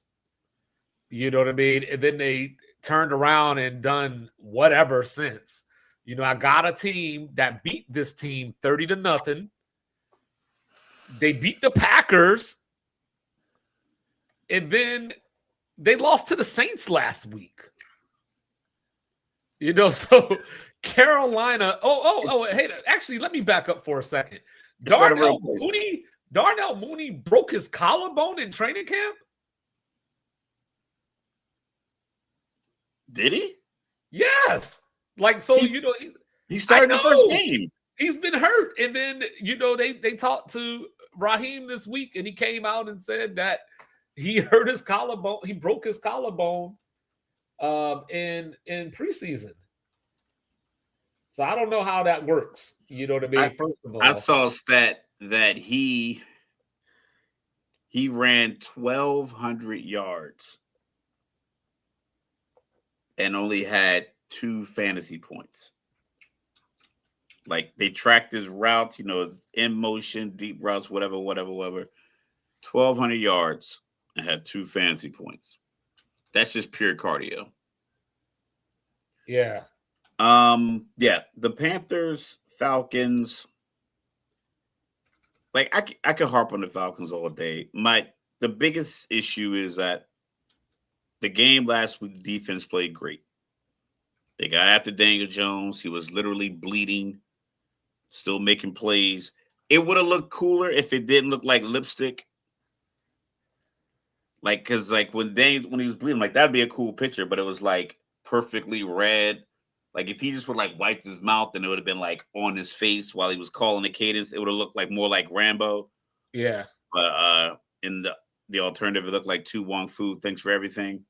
You know what I mean? And then they turned around and done whatever since. You know, I got a team that beat this team 30-0. They beat the Packers. And then they lost to the Saints last week. You know, so Carolina. Hey, actually, let me back up for a second. Darnell Mooney broke his collarbone in training camp. Did he? Yes. Like, so, he started the first game. He's been hurt. And then, they talked to Raheem this week, and he came out and said that he hurt his collarbone. He broke his collarbone in preseason. So I don't know how that works. You know what I mean? First of all, I saw a stat that he ran 1,200 yards and only had 2 fantasy points. Like they tracked his routes, his in motion, deep routes, whatever. 1,200 yards and had 2 fantasy points. That's just pure cardio. Yeah. The Panthers, Falcons. Like I could harp on the Falcons all day. The biggest issue is that the game last week, the defense played great. They got after Daniel Jones. He was literally bleeding, still making plays. It would have looked cooler if it didn't look like lipstick. Like, cause like when he was bleeding, like that'd be a cool picture, but it was like perfectly red. Like if he just would like wiped his mouth and it would have been like on his face while he was calling the cadence, it would have looked like more like Rambo. Yeah. But in the alternative, it looked like Tu Wong Fu. Thanks for everything.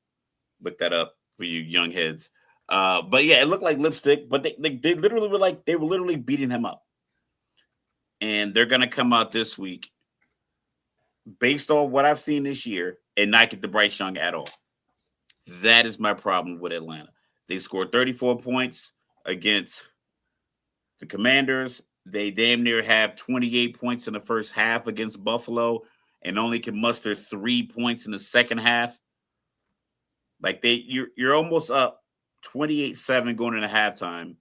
Look that up for you young heads. But yeah, it looked like lipstick, but they literally were literally beating him up. And they're gonna come out this week based on what I've seen this year and not get the Bryce Young at all. That is my problem with Atlanta. They scored 34 points against the Commanders. They damn near have 28 points in the first half against Buffalo and only can muster 3 points in the second half. Like you're almost up 28-7 going into halftime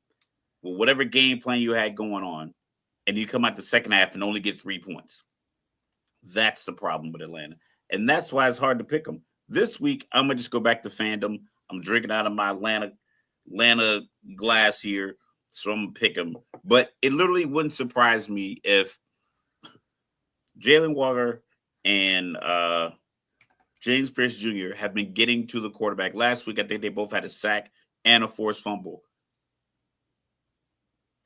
with whatever game plan you had going on, and you come out the second half and only get 3 points. That's the problem with Atlanta. And that's why it's hard to pick them. This week, I'm going to just go back to fandom. I'm drinking out of my Atlanta glass here, so I'm going to pick them. But it literally wouldn't surprise me if Jalen Walker and James Pierce Jr. have been getting to the quarterback. Last week, I think they both had a sack and a forced fumble.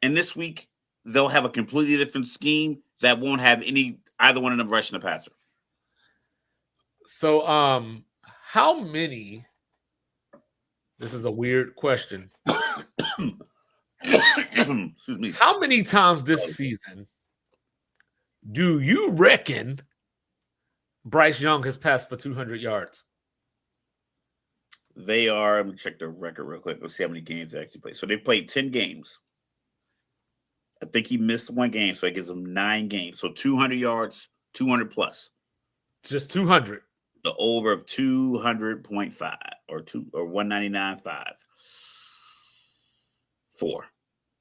And this week, they'll have a completely different scheme that won't have either one of them rushing the passer. So, how many? This is a weird question. Excuse me. How many times this season do you reckon Bryce Young has passed for 200 yards? They are. Let me check their record real quick. Let's see how many games they actually played. So they've played 10 games. I think he missed one game, so it gives him 9 games. So 200 yards, 200 plus. Just 200. The over of 200.5 or 199.5. 4.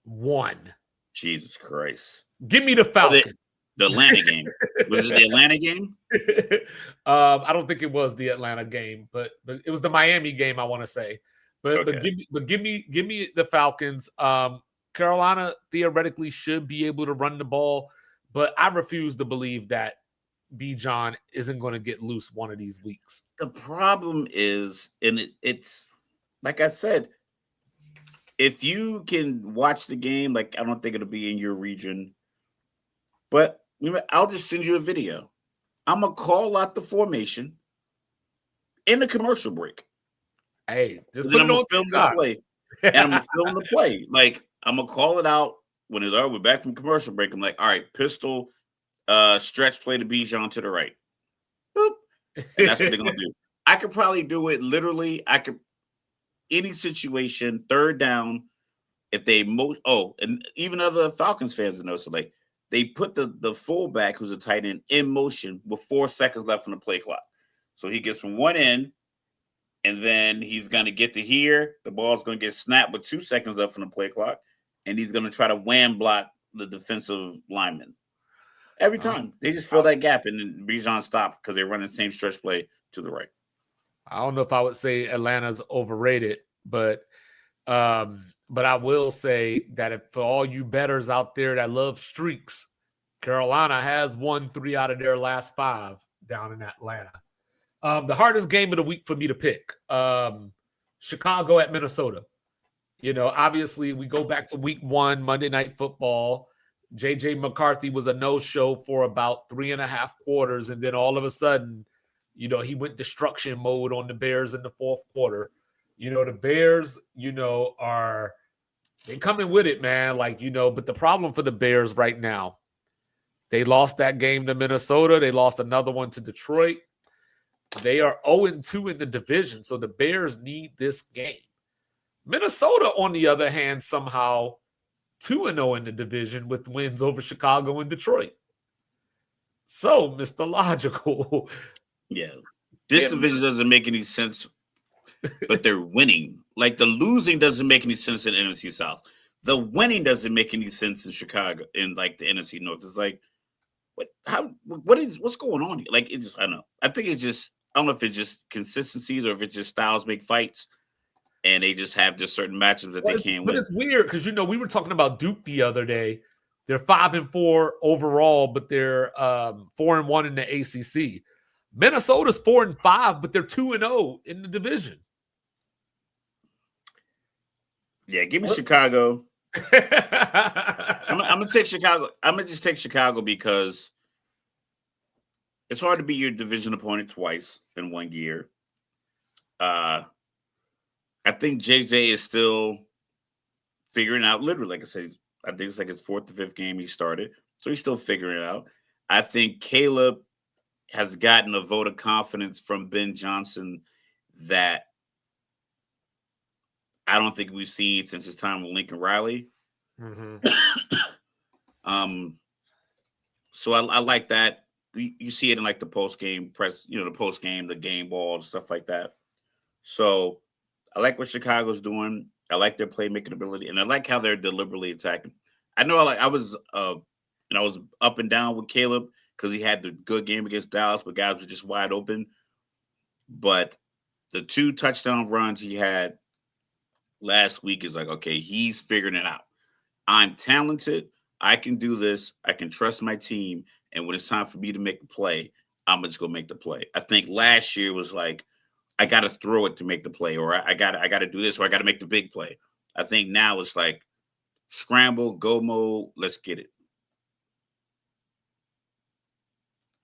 1. Jesus Christ. Give me the Falcons. The Atlanta game. Was it the Atlanta game? I don't think it was the Atlanta game, but it was the Miami game, I want to say. But give me the Falcons. Carolina theoretically should be able to run the ball, but I refuse to believe that Bijan isn't going to get loose one of these weeks. The problem is, and it's like I said, if you can watch the game, like I don't think it'll be in your region, but I'll just send you a video. I'm gonna call out the formation in the commercial break. Hey, just then I'm gonna film the play, and I'm gonna film the play. Like I'm gonna call it out when it's we're back from commercial break. I'm like, all right, pistol, stretch play to Bijan to the right. Boop. And that's what they're gonna do. I could probably do it literally. Any situation, third down, if they and even other Falcons fans know, so like they put the fullback who's a tight end in motion with 4 seconds left on the play clock. So he gets from one end, and then he's gonna get to here. The ball's gonna get snapped with 2 seconds left on the play clock, and he's gonna try to wham block the defensive lineman. Every time they just fill that gap, and then Bijan stopped because they're running the same stretch play to the right. I don't know if I would say Atlanta's overrated, but I will say that if for all you bettors out there that love streaks, Carolina has won 3 out of their last 5 down in Atlanta. The hardest game of the week for me to pick, Chicago at Minnesota. Obviously we go back to week 1, Monday Night Football. J.J. McCarthy was a no-show for about 3.5 quarters, and then all of a sudden, he went destruction mode on the Bears in the 4th quarter. The Bears, are they coming with it, man. But the problem for the Bears right now, they lost that game to Minnesota. They lost another one to Detroit. They are 0-2 in the division, so the Bears need this game. Minnesota, on the other hand, somehow 2-0 in the division with wins over Chicago and Detroit. So, Mr. Logical. Yeah. This division doesn't make any sense, but they're winning. Like the losing doesn't make any sense in the NFC South. The winning doesn't make any sense in Chicago, in like the NFC North. It's like, what's going on here? Like, I don't know. I think I don't know if it's just consistencies or if it's just styles make fights. And they just have just certain matchups that they can't win. But it's weird because, we were talking about Duke the other day. They're 5-4 overall, but they're 4-1 in the ACC. Minnesota's 4-5, but they're 2-0 in the division. Yeah, give me Chicago. I'm gonna take Chicago. I'm gonna just take Chicago because it's hard to beat your division opponent twice in one year. I think JJ is still figuring out, literally, like I said, I think it's like his 4th or 5th game he started. So he's still figuring it out. I think Caleb has gotten a vote of confidence from Ben Johnson that I don't think we've seen since his time with Lincoln Riley. Mm-hmm. So I like that. You see it in like the post-game press, the post-game, the game ball, stuff like that. So I like what Chicago's doing. I like their playmaking ability, and I like how they're deliberately attacking. I know, I was up and down with Caleb because he had the good game against Dallas, but guys were just wide open. But the 2 touchdown runs he had last week is like, okay, he's figuring it out. I'm talented. I can do this. I can trust my team. And when it's time for me to make a play, I'm just gonna make the play. I think last year was like, I got to throw it to make the play, or I got to do this, or I got to make the big play. I think now it's like scramble, go mode, let's get it.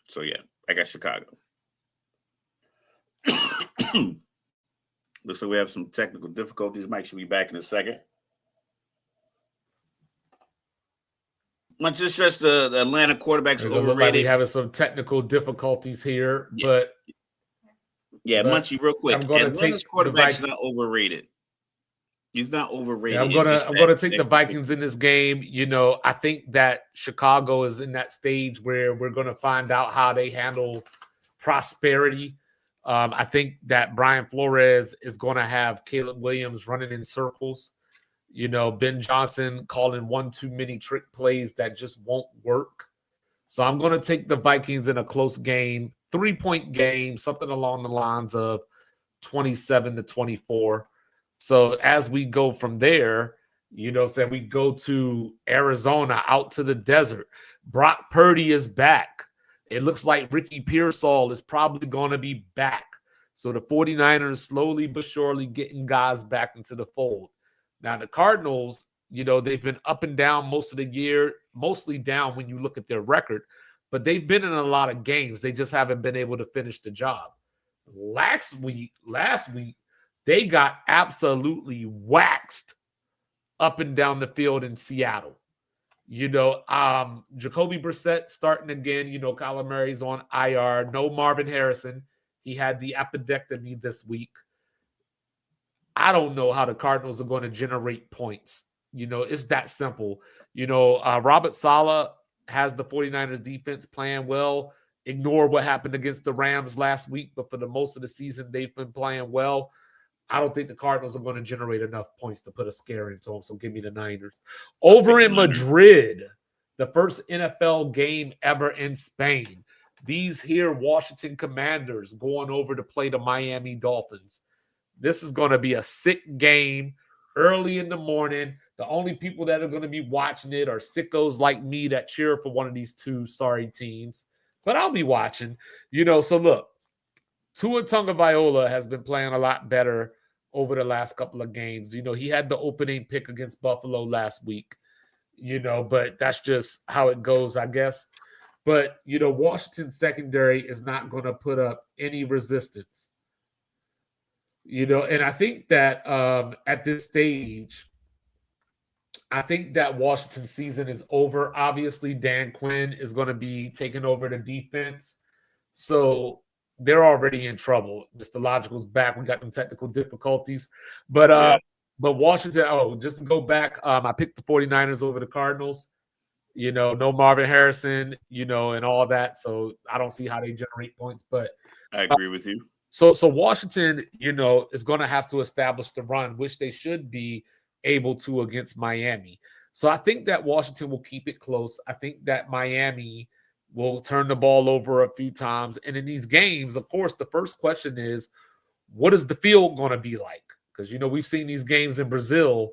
So yeah, I got Chicago. Looks like we have some technical difficulties. Mike should be back in a second. Much as just the Atlanta quarterbacks are overrated. Like we're having some technical difficulties here, but Munchie, real quick. Atlanta's quarterback's not overrated. He's not overrated. Yeah, I'm gonna take the Vikings in this game. I think that Chicago is in that stage where we're gonna find out how they handle prosperity. I think that Brian Flores is gonna have Caleb Williams running in circles. Ben Johnson calling one too many trick plays that just won't work. So I'm gonna take the Vikings in a close game, 3-point game, something along the lines of 27-24. So as we go from there, we go to Arizona, out to the desert. Brock Purdy is back. It looks like Ricky Pearsall is probably going to be back. So the 49ers slowly but surely getting guys back into the fold. Now the Cardinals, they've been up and down most of the year, mostly down when you look at their record, but they've been in a lot of games. They just haven't been able to finish the job. Last week, they got absolutely waxed up and down the field in Seattle. Jacoby Brissett starting again. Kyler Murray's on IR. No Marvin Harrison. He had the appendectomy this week. I don't know how the Cardinals are going to generate points. It's that simple. Robert Saleh has the 49ers defense playing well. Ignore what happened against the Rams last week, but for the most of the season, they've been playing well. I don't think the Cardinals are going to generate enough points to put a scare into them, so give me the Niners. Over in Madrid, the first NFL game ever in Spain. These here Washington Commanders going over to play the Miami Dolphins. This is going to be a sick game early in the morning. The only people that are going to be watching it are sickos like me that cheer for one of these two sorry teams. But I'll be watching. So look, Tua Tagovailoa has been playing a lot better over the last couple of games. He had the opening pick against Buffalo last week, but that's just how it goes, I guess. But, Washington's secondary is not going to put up any resistance. And I think that at this stage, I think that Washington season is over. Obviously, Dan Quinn is going to be taking over the defense. So they're already in trouble. Mr. Logical's back. We got some technical difficulties. But Washington, just to go back, I picked the 49ers over the Cardinals. No Marvin Harrison, and all that. So I don't see how they generate points. But I agree with you. So Washington, is going to have to establish the run, which they should be able to against Miami. So I think that Washington will keep it close. I think that Miami will turn the ball over a few times. And in these games, of course, the first question is, what is the field going to be like? Because, we've seen these games in Brazil,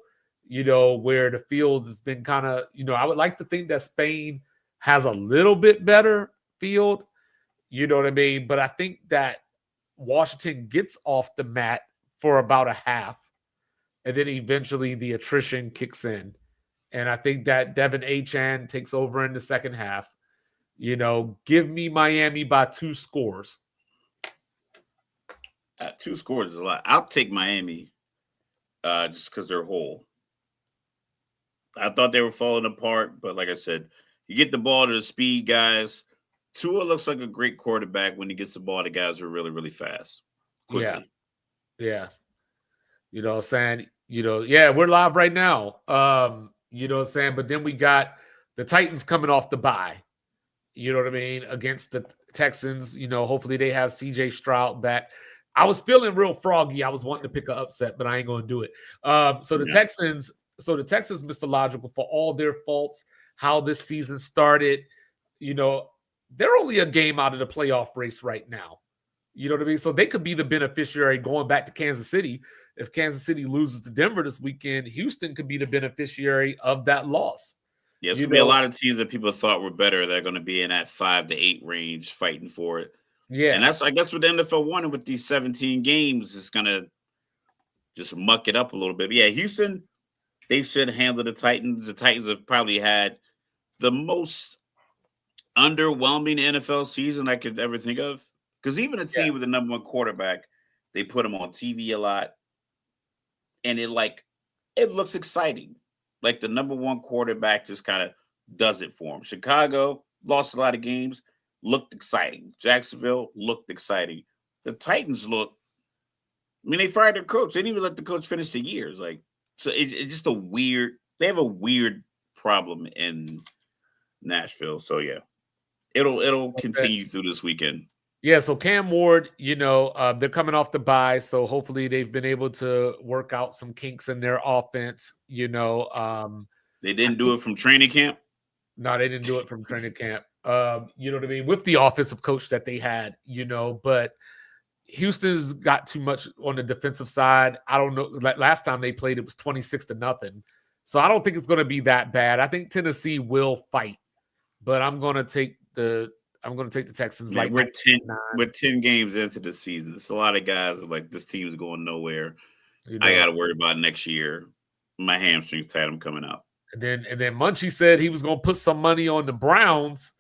where the field has been kind of, I would like to think that Spain has a little bit better field. You know what I mean? But I think that Washington gets off the mat for about a half, and then eventually the attrition kicks in. And I think that Devin Achane takes over in the second half. Give me Miami by 2 scores. 2 scores is a lot. I'll take Miami just because they're whole. I thought they were falling apart, but like I said, you get the ball to the speed guys. Tua looks like a great quarterback when he gets the ball to guys who are really, really fast. Quickly. Yeah. You know what I'm saying? We're live right now. You know what I'm saying? But then we got the Titans coming off the bye. You know what I mean? Against the Texans. Hopefully they have CJ Stroud back. I was feeling real froggy. I was wanting to pick an upset, but I ain't going to do it. So the Texans, Mr. Logical, for all their faults, how this season started, they're only a game out of the playoff race right now. You know what I mean? So they could be the beneficiary going back to Kansas City. If Kansas City loses to Denver this weekend, Houston could be the beneficiary of that loss. Yeah, it's going to be a lot of teams that people thought were better. They're going to be in that 5 to 8 range fighting for it. Yeah. And that's, I guess, what the NFL wanted with these 17 games is going to just muck it up a little bit. But yeah, Houston, they should handle the Titans. The Titans have probably had the most underwhelming NFL season I could ever think of. Because even a team with the number 1 quarterback, they put him on TV a lot. And it looks exciting. Like the number 1 quarterback just kind of does it for him. Chicago lost a lot of games, looked exciting. Jacksonville looked exciting. The Titans they fired their coach. They didn't even let the coach finish the year. So it's just they have a weird problem in Nashville. So yeah, it'll continue through this weekend. Yeah, so Cam Ward, they're coming off the bye, so hopefully they've been able to work out some kinks in their offense. They didn't do it from training camp? No, they didn't do it from training camp. You know what I mean? With the offensive coach that they had, but Houston's got too much on the defensive side. I don't know. Like last time they played, it was 26-0. So I don't think it's going to be that bad. I think Tennessee will fight, but I'm going to take the Texans. Man, we're 10 games into the season. It's a lot of guys are like, this team's going nowhere. I got to worry about next year. My hamstrings tight. I'm coming out. And then Munchie said he was going to put some money on the Browns.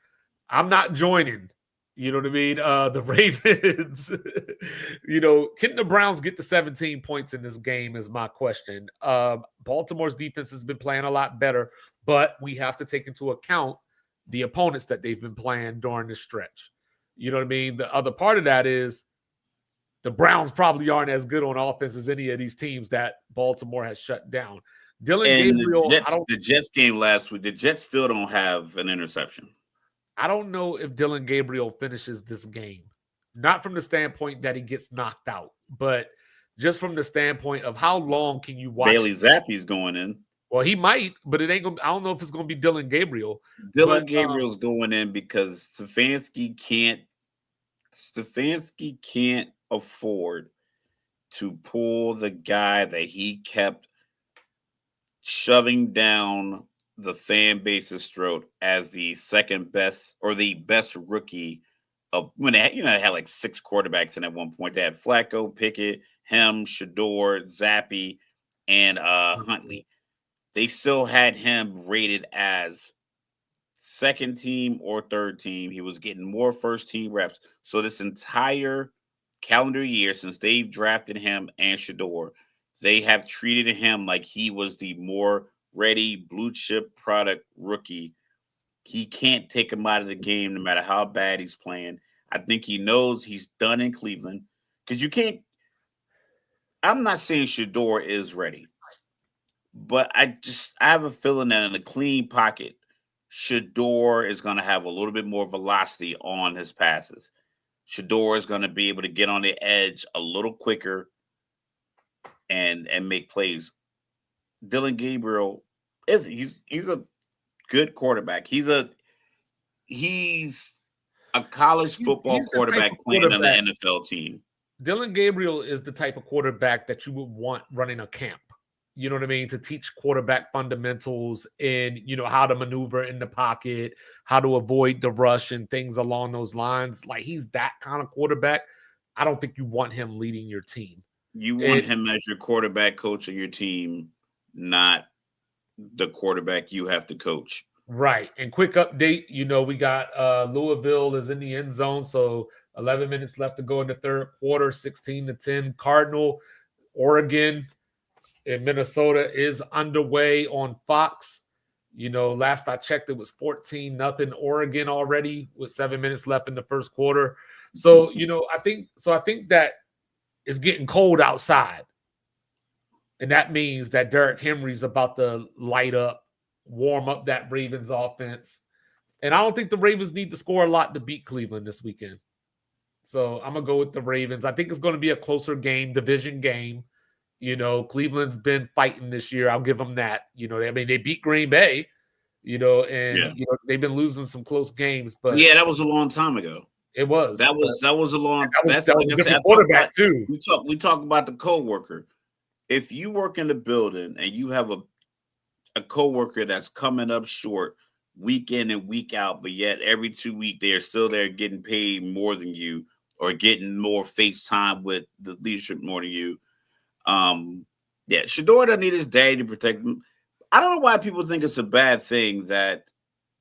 I'm not joining. You know what I mean? The Ravens. Can the Browns get to 17 points in this game is my question. Baltimore's defense has been playing a lot better, but we have to take into account the opponents that they've been playing during this stretch. You know what I mean? The other part of that is the Browns probably aren't as good on offense as any of these teams that Baltimore has shut down. Gabriel, the Jets game last week, the Jets still don't have an interception. I don't know if Dylan Gabriel finishes this game. Not from the standpoint that he gets knocked out, but just from the standpoint of how long can you watch. Bailey Zappi's going in. Well, he might, but it ain't gonna. I don't know if it's gonna be Dylan Gabriel. Gabriel's going in because Stefanski can't afford to pull the guy that he kept shoving down the fan base's throat as the second best or the best rookie of when they had like 6 quarterbacks, and at one point they had Flacco, Pickett, him, Shador, Zappi, and Huntley. They still had him rated as second team or third team. He was getting more first team reps. So this entire calendar year, since they've drafted him and Shador, they have treated him like he was the more ready blue chip product rookie. He can't take him out of the game no matter how bad he's playing. I think he knows he's done in Cleveland because you can't. I'm not saying Shador is ready, but I have a feeling that in a clean pocket, Shador is going to have a little bit more velocity on his passes. Shador is going to be able to get on the edge a little quicker and make plays. Dylan Gabriel he's a good quarterback. He's a college football quarterback playing on the NFL team. Dylan Gabriel is the type of quarterback that you would want running a camp. You know what I mean? To teach quarterback fundamentals and, how to maneuver in the pocket, how to avoid the rush and things along those lines. Like, he's that kind of quarterback. I don't think you want him leading your team. You want him as your quarterback coach of your team, not the quarterback you have to coach. Right. And quick update, we got Louisville is in the end zone, so 11 minutes left to go in the third quarter, 16-10. Cardinal, Oregon, and Minnesota is underway on Fox. Last I checked, it was 14-0 Oregon already with 7 minutes left in the first quarter. So, I think that it's getting cold outside. And that means that Derrick Henry's about to light up, warm up that Ravens offense. And I don't think the Ravens need to score a lot to beat Cleveland this weekend. So I'm going to go with the Ravens. I think it's going to be a closer game, division game. Cleveland's been fighting this year. I'll give them that. They beat Green Bay, and they've been losing some close games. But yeah, that was a long time ago. It was. That was a long. That was a different quarterback too. We talk about the coworker. If you work in the building and you have a coworker that's coming up short week in and week out, but yet every 2 weeks they are still there getting paid more than you or getting more face time with the leadership more than you. Shador doesn't need his daddy to protect him. I don't know why people think it's a bad thing that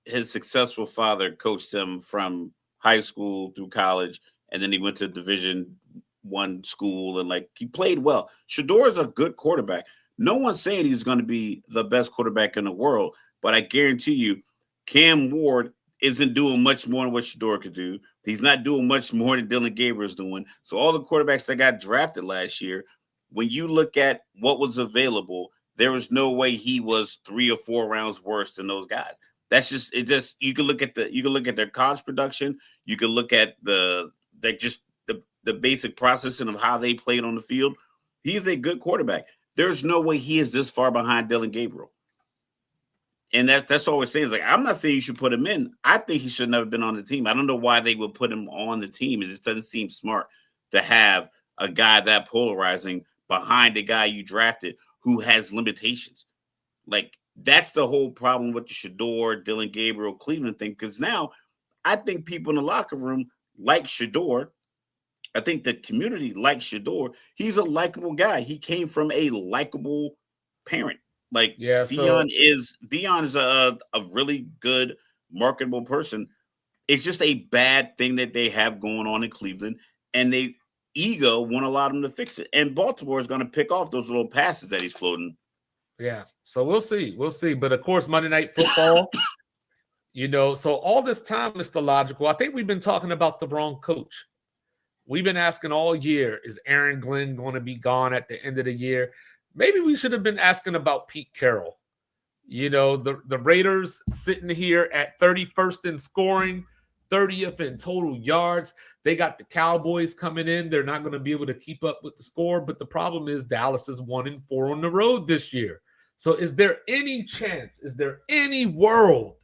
his successful father coached him from high school through college, and then he went to Division I school and he played well. Shador is a good quarterback. No one's saying he's going to be the best quarterback in the world, but I guarantee you, Cam Ward isn't doing much more than what Shador could do. He's not doing much more than Dylan Gabriel's doing. So all the quarterbacks that got drafted last year, when you look at what was available, there was no way he was 3 or 4 rounds worse than those guys. That's just it. Just you can look at their college production. You can look at the basic processing of how they played on the field. He's a good quarterback. There's no way he is this far behind Dylan Gabriel. And that's all we're saying. I'm not saying you should put him in. I think he should never have been on the team. I don't know why they would put him on the team. It just doesn't seem smart to have a guy that polarizing behind a guy you drafted who has limitations. That's the whole problem with the Shador, Dylan Gabriel, Cleveland thing. Because now I think people in the locker room like Shador. I think the community likes Shador. He's a likable guy. He came from a likable parent. Dion is a really good, marketable person. It's just a bad thing that they have going on in Cleveland, and they ego won't allow them to fix it. And Baltimore is going to pick off those little passes that he's floating. Yeah, so we'll see. But of course, Monday Night Football, so all this time, Mr. Logical, I think we've been talking about the wrong coach. We've been asking all year, is Aaron Glenn going to be gone at the end of the year? Maybe we should have been asking about Pete Carroll. The Raiders sitting here at 31st in scoring, 30th in total yards. They got the Cowboys coming in. They're not going to be able to keep up with the score. But the problem is Dallas is 1-4 on the road this year. So is there any chance, is there any world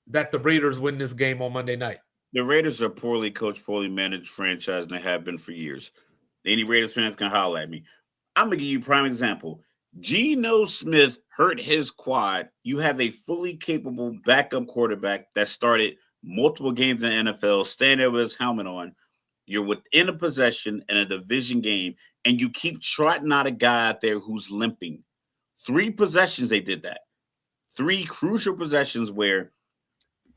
that the Raiders win this game on Monday night? The Raiders are a poorly coached, poorly managed franchise, and they have been for years. Any Raiders fans can holler at me. I'm going to give you a prime example. Geno Smith hurt his quad. You have a fully capable backup quarterback that started multiple games in the NFL, standing there with his helmet on. You're within a possession in a division game, and you keep trotting out a guy out there who's limping. 3 possessions they did that. 3 crucial possessions where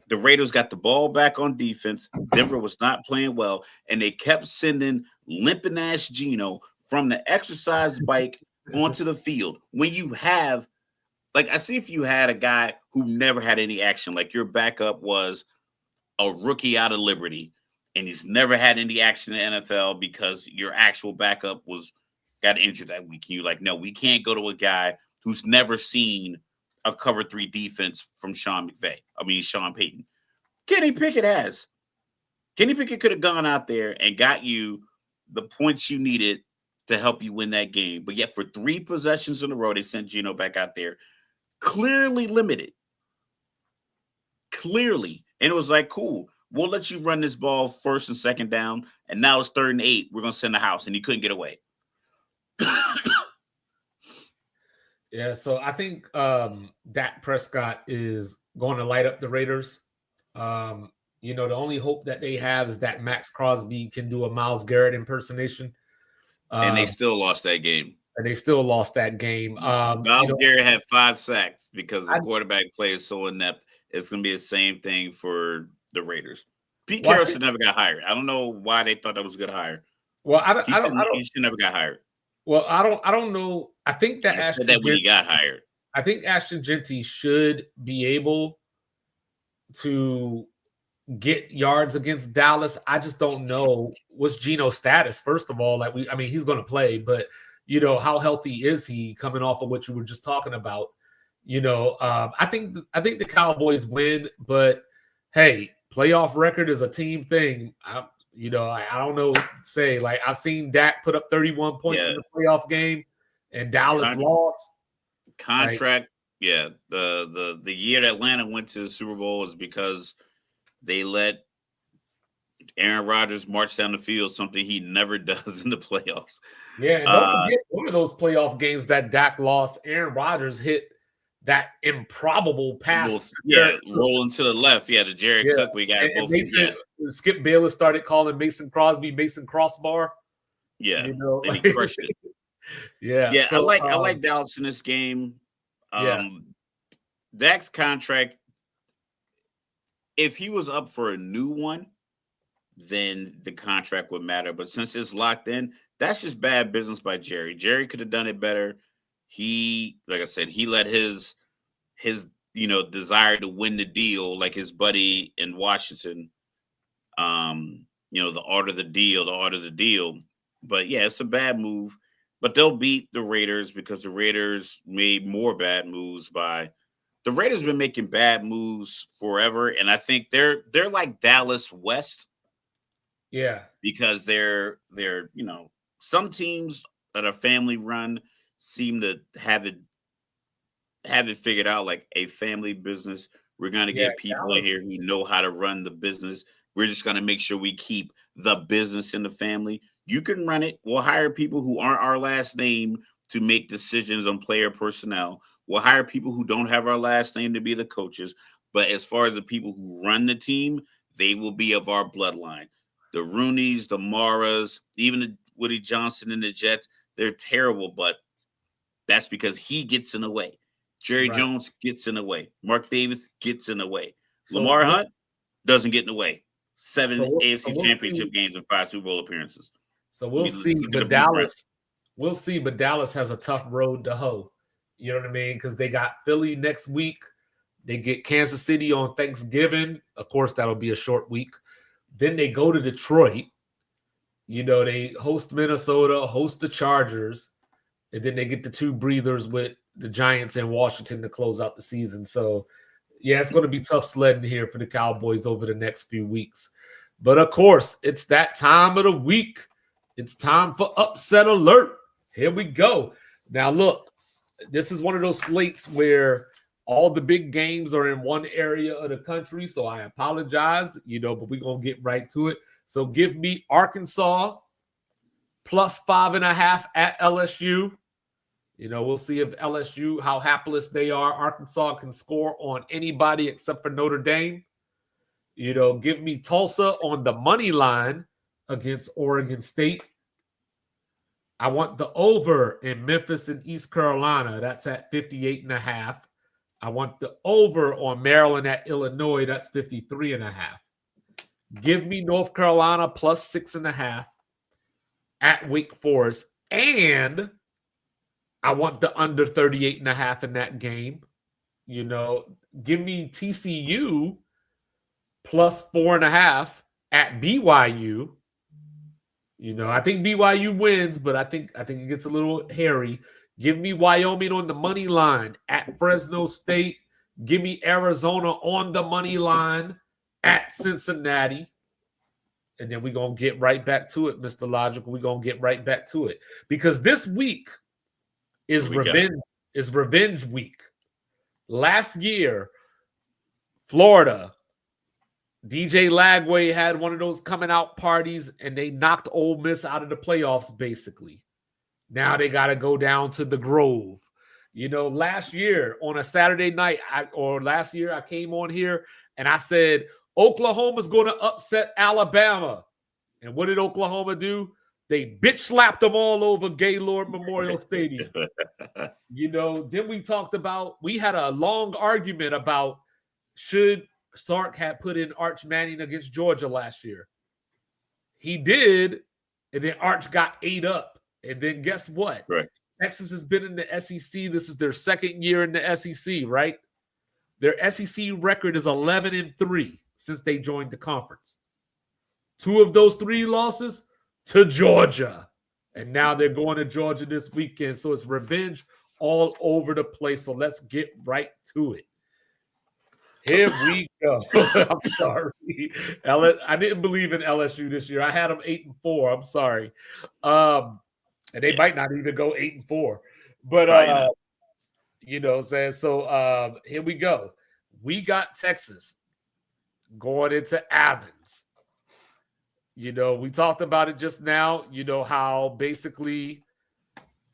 the Raiders got the ball back on defense. Denver was not playing well, and they kept sending limping-ass Geno from the exercise bike onto the field. When you have, I see if you had a guy who never had any action, like your backup was a rookie out of Liberty, and he's never had any action in the NFL because your actual backup got injured that week. And you're no, we can't go to a guy who's never seen a cover 3 defense from Sean Payton. Kenny Pickett has. Kenny Pickett could have gone out there and got you the points you needed to help you win that game. But yet for 3 possessions in a row, they sent Geno back out there. Clearly limited. Clearly. And it was cool. We'll let you run this ball first and second down. And now it's 3rd and 8. We're going to send the house. And he couldn't get away. Yeah, so I think Dak Prescott is going to light up the Raiders. The only hope that they have is that Max Crosby can do a Myles Garrett impersonation. And they still lost that game. Myles Garrett had 5 sacks because the quarterback play is so inept. It's going to be the same thing for the Raiders. Pete Carroll should never got hired. I don't know why they thought that was a good hire. Well, He should never got hired. Well, I don't know. I think that when he got hired. I think Ashton Genty should be able to get yards against Dallas. I just don't know what's Geno's status. First of all, he's going to play, but how healthy is he coming off of what you were just talking about? I think the Cowboys win, but hey, playoff record is a team thing. You know, I don't know what to say. Like, I've seen Dak put up 31 points in the playoff game, and Dallas lost. Contract, the year that Atlanta went to the Super Bowl is because they let Aaron Rodgers march down the field, something he never does in the playoffs. Yeah, and don't forget one of those playoff games that Dak lost, Aaron Rodgers hit that improbable pass. Rolling to the left. Yeah, to Jared Cook. We got both. Skip Bayless started calling Mason Crosby Mason Crossbar. Yeah, you know, and he crushed it. Yeah. So, I like Dallas in this game. Dak's contract, if he was up for a new one, then the contract would matter. But since it's locked in, that's just bad business by Jerry. Jerry could have done it better. He, like I said, he let his desire to win the deal, like his buddy in Washington, the art of the deal. But yeah, it's a bad move. But they'll beat the Raiders because the Raiders made more bad moves the Raiders been making bad moves forever. And I think they're like Dallas West. Yeah. Because they're some teams that are family run seem to have it figured out, like a family business. We're going to get people in here who know how to run the business. We're just going to make sure we keep the business in the family. You can run it. We'll hire people who aren't our last name to make decisions on player personnel. We'll hire people who don't have our last name to be the coaches. But as far as the people who run the team, they will be of our bloodline. The Rooneys, the Maras, even the Woody Johnson and the Jets, they're terrible, but that's because he gets in the way. Jerry Jones gets in the way. Mark Davis gets in the way. Lamar Hunt doesn't get in the way. 7 AFC championship games and 5 Super Bowl appearances. So we'll see. But Dallas has a tough road to hoe. You know what I mean? Because they got Philly next week. They get Kansas City on Thanksgiving. Of course, that'll be a short week. Then they go to Detroit. You know, they host Minnesota, host the Chargers, and then they get the 2 breathers with the Giants and Washington to close out the season. So, yeah, it's going to be tough sledding here for the Cowboys over the next few weeks. But, of course, it's that time of the week. It's time for Upset Alert. Here we go. Now, look, this is one of those slates where all the big games are in one area of the country, so I apologize, but we're going to get right to it. So give me Arkansas plus 5.5 at LSU. We'll see if LSU, how hapless they are. Arkansas can score on anybody except for Notre Dame. Give me Tulsa on the money line against Oregon State. I want the over in Memphis and East Carolina. That's at 58.5. I want the over on Maryland at Illinois. That's 53.5. Give me North Carolina plus 6.5 at Wake Forest. And I want the under 38.5 in that game. Give me TCU plus 4.5 at BYU. I think BYU wins, but I think it gets a little hairy. Give me Wyoming on the money line at Fresno State. Give me Arizona on the money line at Cincinnati. And then we're going to get right back to it, Mr. Logical. We're going to get right back to it. Because this week is revenge week. Last year, Florida, DJ Lagway had one of those coming out parties, and they knocked Ole Miss out of the playoffs, basically. Now they got to go down to the Grove. Last year on a Saturday night, I came on here and I said, Oklahoma's going to upset Alabama. And what did Oklahoma do? They bitch slapped them all over Gaylord Memorial Stadium. Then we had a long argument about should Sark have put in Arch Manning against Georgia last year. He did, and then Arch got ate up. And then guess what? Right. Texas has been in the SEC. This is their second year in the SEC, right? Their SEC record is 11-3 since they joined the conference. 2 of those 3 losses to Georgia. And now they're going to Georgia this weekend. So it's revenge all over the place. So let's get right to it. Here we go. I'm sorry. I didn't believe in LSU this year. I had them 8-4. I'm sorry. And they might not even go 8-4. But you know what I'm saying? So here we go. We got Texas going into Athens. You know, we talked about it just now. You know how basically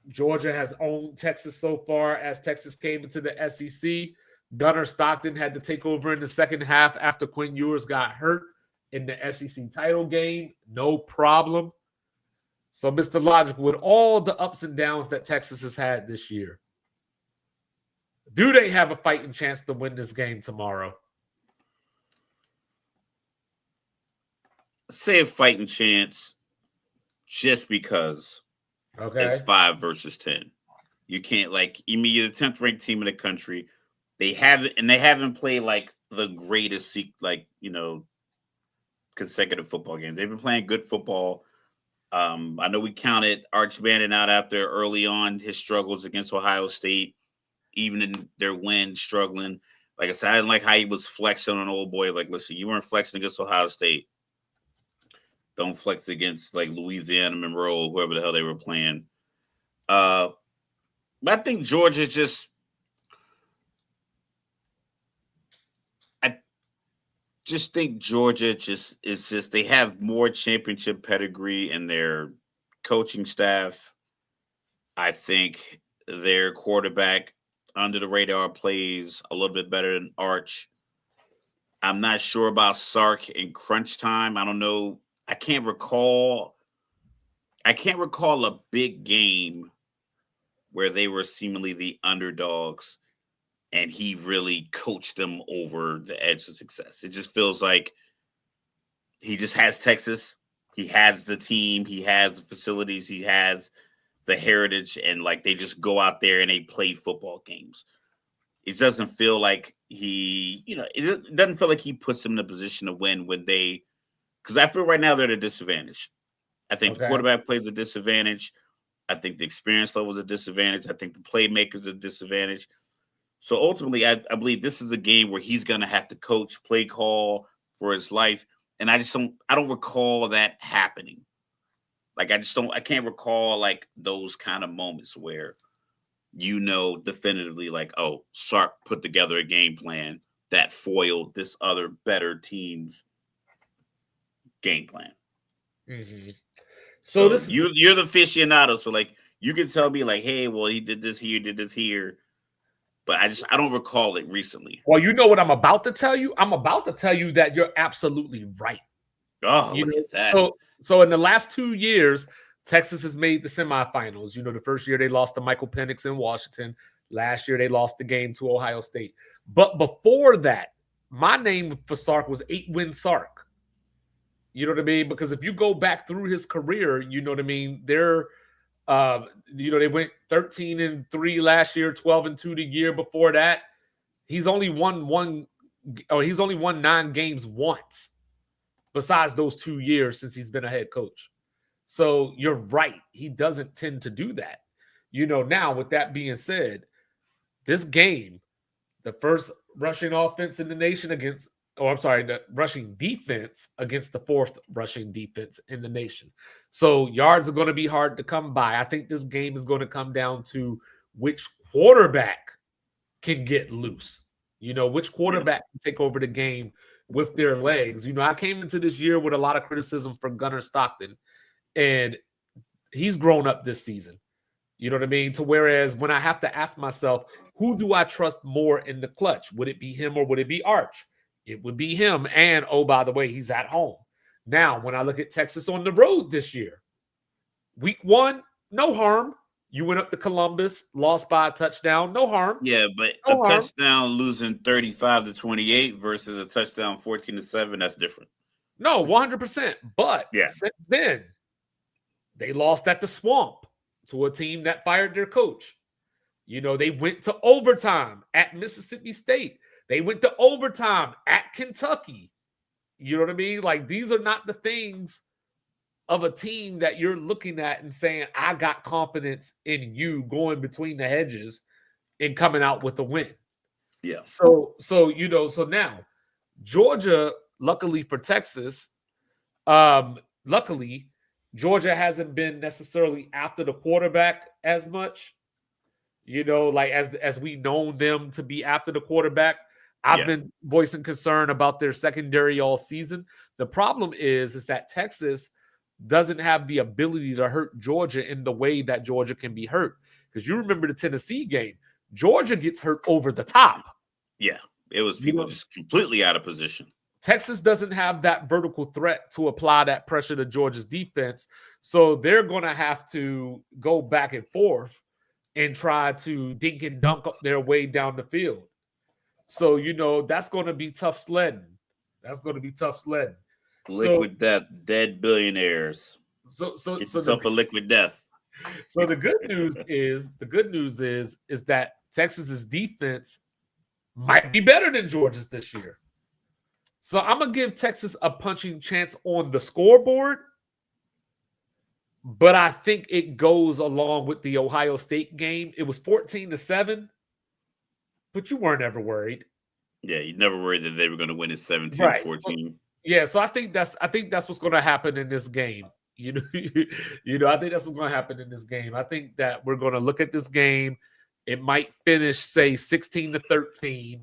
Georgia has owned Texas so far as Texas came into the SEC. Gunnar Stockton had to take over in the second half after Quinn Ewers got hurt in the SEC title game. No problem. So, Mr. Logic, with all the ups and downs that Texas has had this year, do they have a fighting chance to win this game tomorrow? Say a fighting chance just because it's 5 versus 10. You can't, like, you mean you're the 10th ranked team in the country. They haven't played like the greatest, like, you know, consecutive football games. They've been playing good football. I know we counted Arch Manning out after early on his struggles against Ohio State, even in their win, struggling. Like I said, I didn't like how he was flexing on old boy. Like, listen, you weren't flexing against Ohio State. Don't flex against like Louisiana Monroe, whoever the hell they were playing. But I think Georgia's just. Just think Georgia they have more championship pedigree in their coaching staff. I think their quarterback under the radar plays a little bit better than Arch. I'm not sure about Sark in crunch time. I don't know. I can't recall a big game where they were seemingly the underdogs and he really coached them over the edge to success. It just feels like he just has Texas. He has the team. He has the facilities. He has the heritage. And, like, they just go out there and they play football games. It doesn't feel like it doesn't feel like he puts them in a position to win when they – because I feel right now they're at a disadvantage. I think the quarterback plays a disadvantage. I think the experience level is a disadvantage. I think the playmakers are a disadvantage. So ultimately, I believe this is a game where he's going to have to coach, play call for his life. And I don't recall that happening. Like, I can't recall like those kind of moments where, you know, definitively like, oh, Sark put together a game plan that foiled this other better team's game plan. Mm-hmm. So you're the aficionado. So like, you can tell me like, hey, well, he did this here. But I don't recall it recently. Well, you know what I'm about to tell you? I'm about to tell you that you're absolutely right. Oh, look at that. So in the last 2 years, Texas has made the semifinals. You know, the first year they lost to Michael Penix in Washington. Last year they lost the game to Ohio State. But before that, my name for Sark was 8-win Sark. You know what I mean? Because if you go back through his career, you know what I mean? They went 13-3 last year, 12-2 the year before that. He's only won 9 games once, besides those 2 years since he's been a head coach. So you're right. He doesn't tend to do that. You know, now with that being said, this game, the first rushing offense in the nation the rushing defense against the fourth rushing defense in the nation. So yards are going to be hard to come by. I think this game is going to come down to which quarterback can get loose. You know, which quarterback can take over the game with their legs. You know, I came into this year with a lot of criticism for Gunnar Stockton, and he's grown up this season. You know what I mean? To whereas when I have to ask myself, who do I trust more in the clutch? Would it be him or would it be Arch? It would be him. And, oh, by the way, he's at home. Now, when I look at Texas on the road this year, week 1, no harm. You went up to Columbus, lost by a touchdown, no harm. Yeah, but touchdown losing 35-28 versus a touchdown 14-7, that's different. No, 100%. But since then, they lost at the Swamp to a team that fired their coach. You know, they went to overtime at Mississippi State. They went to overtime at Kentucky. You know what I mean? Like, these are not the things of a team that you're looking at and saying, I got confidence in you going between the hedges and coming out with a win. Yeah. So now Georgia, luckily for Texas, luckily Georgia hasn't been necessarily after the quarterback as much. Like as we known them to be after the quarterback. I've Yeah. been voicing concern about their secondary all season. The problem is that Texas doesn't have the ability to hurt Georgia in the way that Georgia can be hurt. Because you remember the Tennessee game, Georgia gets hurt over the top. Yeah. It was You people know, just completely out of position. Texas doesn't have that vertical threat to apply that pressure to Georgia's defense. So they're going to have to go back and forth and try to dink and dunk up their way down the field. So, that's going to be tough sledding. That's going to be tough sledding. Liquid death, dead billionaires. So Get yourself a liquid death. So the good news is that Texas's defense might be better than Georgia's this year. So I'm gonna give Texas a punching chance on the scoreboard, but I think it goes along with the Ohio State game. It was 14-7, but you weren't ever worried. Yeah, you never worried that they were going to win at 17-14. Right. Yeah, so I think that's what's going to happen in this game. I think that's what's going to happen in this game. I think that we're going to look at this game. It might finish, say, 16-13,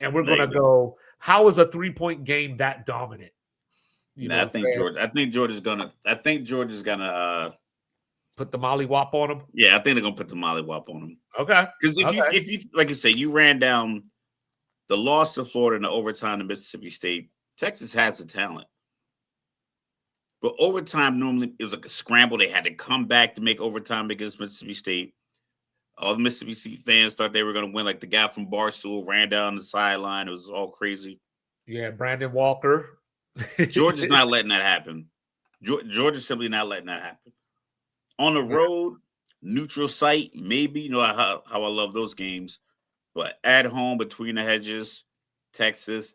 and we're going to go, how is a 3-point game that dominant? I think Georgia's gonna put the mollywop on them. Yeah, I think they're gonna put the mollywop on them. Okay. Because if you like you say, you ran down the loss to Florida in the overtime to Mississippi State. Texas has the talent. But overtime normally it was like a scramble. They had to come back to make overtime against Mississippi State. All the Mississippi State fans thought they were going to win. Like the guy from Barstool ran down the sideline. It was all crazy. Yeah, Brandon Walker. Georgia's not letting that happen. Georgia's simply not letting that happen. On the road, neutral site, maybe. How I love those games. But at home, between the hedges, Texas,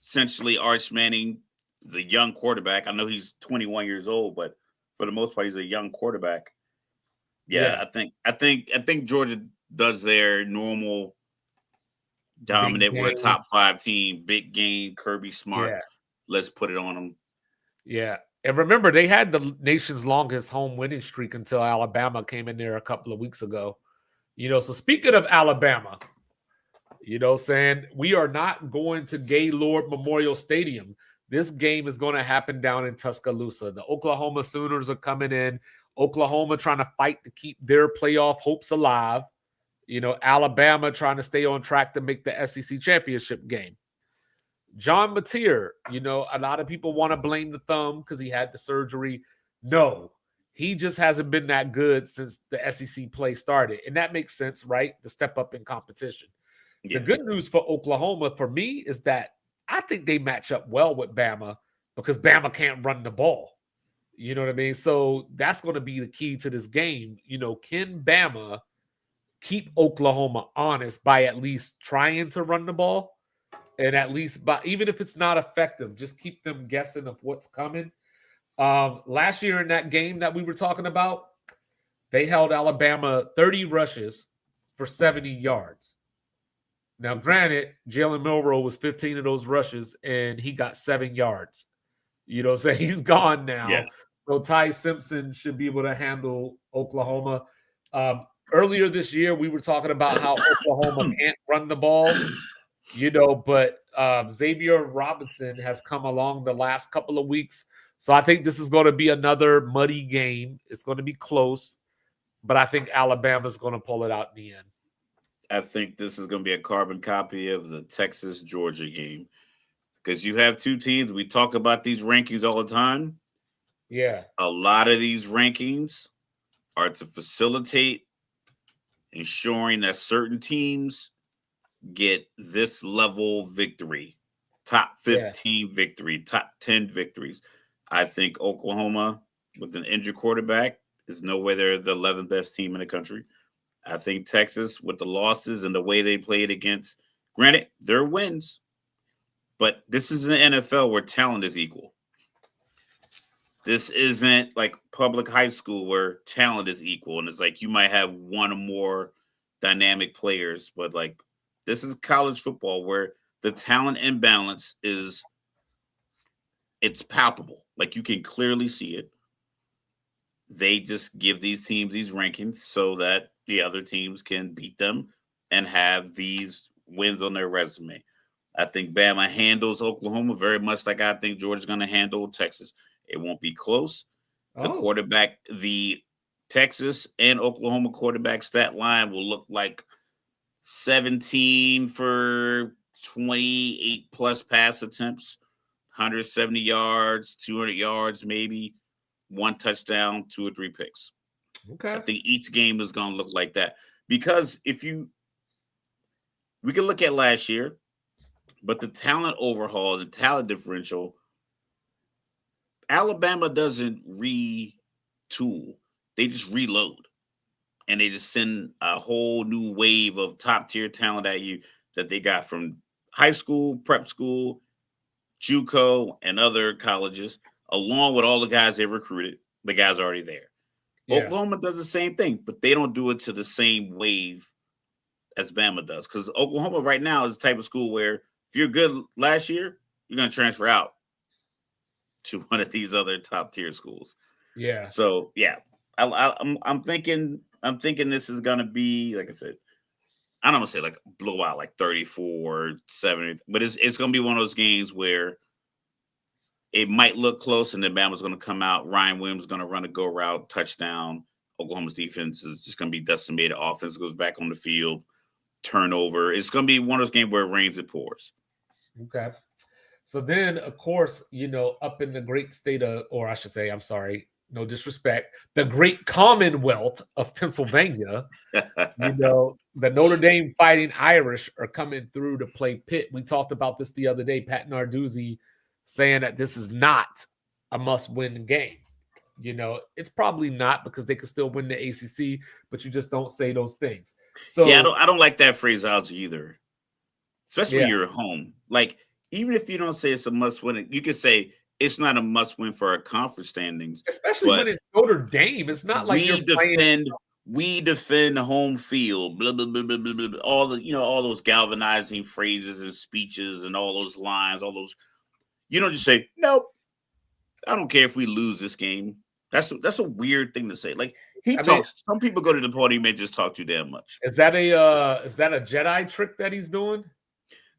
essentially Arch Manning, the young quarterback. I know he's 21 years old, but for the most part, he's a young quarterback. Yeah. I think Georgia does their normal dominant. We're a top 5 team, big game, Kirby Smart. Yeah. Let's put it on them. Yeah. And remember, they had the nation's longest home winning streak until Alabama came in there a couple of weeks ago. So speaking of Alabama, saying we are not going to Gaylord Memorial Stadium. This game is going to happen down in Tuscaloosa. The Oklahoma Sooners are coming in. Oklahoma trying to fight to keep their playoff hopes alive. Alabama trying to stay on track to make the SEC championship game. John Mateer, a lot of people want to blame the thumb because he had the surgery. No, he just hasn't been that good since the SEC play started. And that makes sense, right? The step up in competition. Yeah. The good news for Oklahoma, for me, is that I think they match up well with Bama because Bama can't run the ball. You know what I mean? So that's going to be the key to this game. Can Bama keep Oklahoma honest by at least trying to run the ball? And at least, even if it's not effective, just keep them guessing of what's coming. Last year in that game that we were talking about, they held Alabama 30 rushes for 70 yards. Now, granted, Jalen Milroe was 15 of those rushes, and he got 7 yards. So he's gone now. Yeah. So Ty Simpson should be able to handle Oklahoma. Earlier this year, we were talking about how Oklahoma can't run the ball. But Xavier Robinson has come along the last couple of weeks. So I think this is going to be another muddy game. It's going to be close, but I think Alabama's going to pull it out in the end. I think this is going to be a carbon copy of the Texas-Georgia game because you have two teams. We talk about these rankings all the time. Yeah. A lot of these rankings are to facilitate ensuring that certain teams get this level victory, top 15 victory, top 10 victories. I think Oklahoma, with an injured quarterback, is no way they're the 11th best team in the country. I think Texas, with the losses and the way they played against, granted, they're wins, but this is an NFL where talent is equal. This isn't like public high school where talent is equal, and it's like you might have one or more dynamic players, but like This is college football where the talent imbalance it's palpable. Like you can clearly see it. They just give these teams these rankings so that the other teams can beat them and have these wins on their resume. I think Bama handles Oklahoma very much like I think Georgia's going to handle Texas. It won't be close. The Texas and Oklahoma quarterback stat line will look like 17 for 28 plus pass attempts, 170 yards, 200 yards, maybe one touchdown, 2 or 3 picks. Okay. I think each game is going to look like that because we can look at last year, but the talent overhaul, the talent differential, Alabama doesn't retool. They just reload. And they just send a whole new wave of top tier talent at you that they got from high school, prep school, JUCO, and other colleges, along with all the guys they recruited. The guys are already there. Yeah. Oklahoma does the same thing, but they don't do it to the same wave as Bama does. Because Oklahoma right now is the type of school where if you're good last year, you're going to transfer out to one of these other top tier schools. Yeah. So yeah, I'm thinking this is going to be, like I said, I don't want to say like blowout, like 34-7, but it's going to be one of those games where it might look close and then Bama's going to come out. Ryan Williams is going to run a go route, touchdown. Oklahoma's defense is just going to be decimated. Offense goes back on the field, turnover. It's going to be one of those games where it rains and pours. Okay. So then, of course, up in the great state of, or I should say, I'm sorry, no disrespect, the great Commonwealth of Pennsylvania, the Notre Dame Fighting Irish are coming through to play Pitt. We talked about this the other day. Pat Narduzzi saying that this is not a must-win game. It's probably not because they could still win the ACC, but you just don't say those things. So yeah, I don't like that phraseology either, especially when you're at home. Like, even if you don't say it's a must-win, you could say it's not a must-win for our conference standings. Especially when it's Notre Dame. It's not like we defend home field, blah, blah, blah, blah, blah, blah, all those galvanizing phrases and speeches and all those lines, all those. You don't just say, nope, I don't care if we lose this game. That's a weird thing to say. Like some people go to the podium and just talk too damn much. Is that a Jedi trick that he's doing?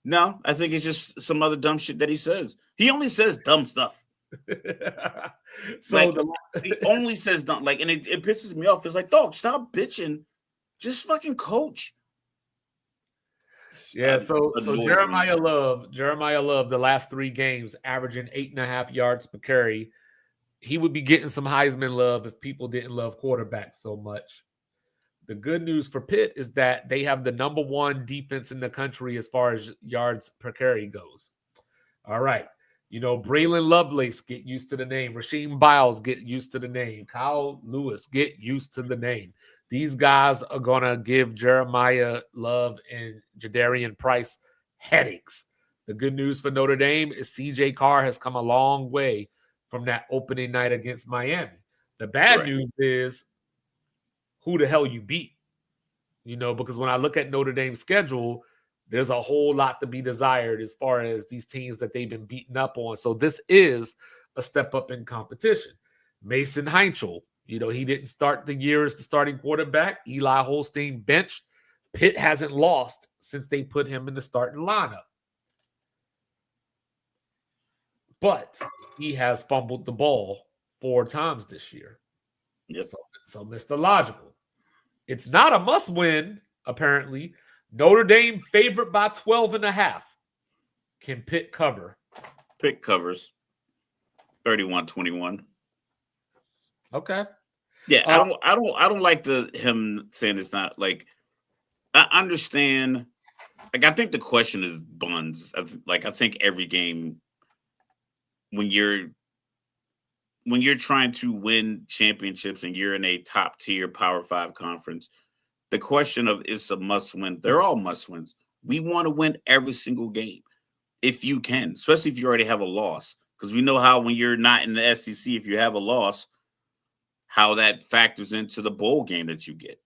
No, I think it's just some other dumb shit that he says. He only says dumb stuff. He only says dumb, and it pisses me off. It's like, dog, stop bitching. Just fucking coach. Yeah, so Jeremiah Love, the last 3 games, averaging 8.5 yards per carry. He would be getting some Heisman love if people didn't love quarterbacks so much. The good news for Pitt is that they have the number 1 defense in the country as far as yards per carry goes. All right. Braylon Lovelace, get used to the name. Rasheem Biles, get used to the name. Kyle Lewis, get used to the name. These guys are going to give Jeremiah Love and Jadarian Price headaches. The good news for Notre Dame is C.J. Carr has come a long way from that opening night against Miami. The bad news is who the hell you beat. Because when I look at Notre Dame's schedule, there's a whole lot to be desired as far as these teams that they've been beaten up on. So this is a step up in competition. Mason Heinchel, he didn't start the year as the starting quarterback. Eli Holstein benched. Pitt hasn't lost since they put him in the starting lineup. But he has fumbled the ball 4 times this year. Yep. So Mr. Logical. It's not a must-win, apparently. Notre Dame favored by 12.5. Can Pitt cover? Pitt covers 31-21. Okay. Yeah, I don't like him saying it's not like. I understand. Like, I think the question is buns. I think every game when you're trying to win championships and you're in a top tier Power 5 conference, the question of is a must win. They're all must wins. We want to win every single game if you can, especially if you already have a loss, because we know how when you're not in the SEC, if you have a loss, how that factors into the bowl game that you get.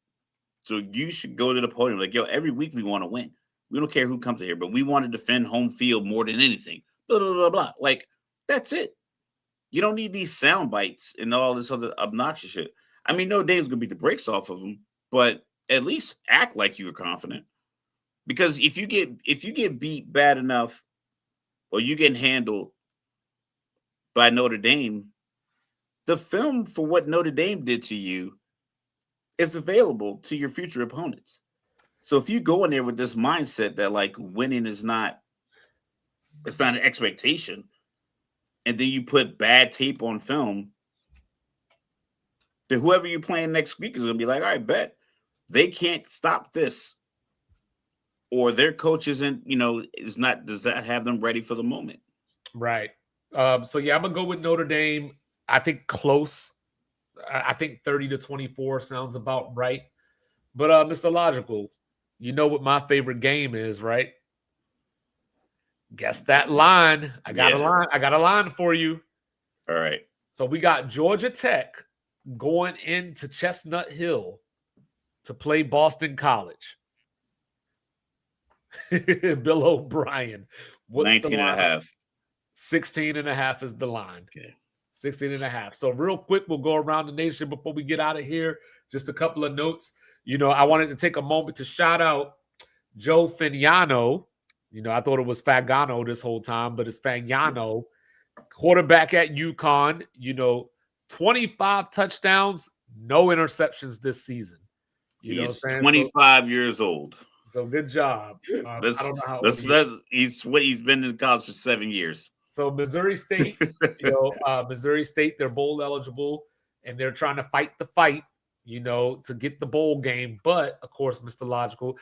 So you should go to the podium like, yo, every week we want to win. We don't care who comes here, but we want to defend home field more than anything. Blah, blah, blah, blah. Like, that's it. You don't need these sound bites and all this other obnoxious shit. I mean, Notre Dame's going to beat the brakes off of them, but at least act like you were confident. Because if you get beat bad enough or you get handled by Notre Dame, the film for what Notre Dame did to you is available to your future opponents. So if you go in there with this mindset that like winning is not, it's not an expectation, and then you put bad tape on film, then whoever you're playing next week is going to be like, all right, bet they can't stop this. Or their coach isn't, does not have them ready for the moment. Right. So yeah, I'm gonna go with Notre Dame. I think close. I think 30-24 sounds about right. But Mr. Logical, you know what my favorite game is, right? Guess that line. I got a line. I got a line for you. All right. So we got Georgia Tech going into Chestnut Hill to play Boston College. Bill O'Brien. 19.5. 16.5 is the line. Okay. 16.5. So real quick, we'll go around the nation before we get out of here. Just a couple of notes. I wanted to take a moment to shout out Joe Fagnano. I thought it was Fagano this whole time, but it's Fagnano. Quarterback at UConn. 25 touchdowns, no interceptions this season. He's 25 years old. So good job. I don't know how he's been in college for 7 years. So Missouri State, Missouri State, they're bowl eligible, and they're trying to fight the fight, to get the bowl game. But of course, Mr. Logical,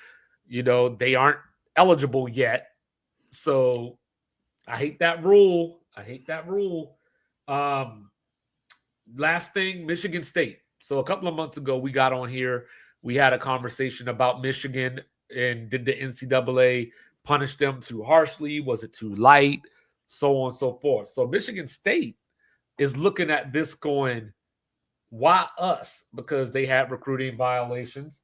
they aren't eligible yet. So I hate that rule. Last thing, Michigan State. So a couple of months ago, we got on here. We had a conversation about Michigan. And did the NCAA punish them too harshly? Was it too light? So on and so forth. So Michigan State is looking at this going, why us? Because they had recruiting violations.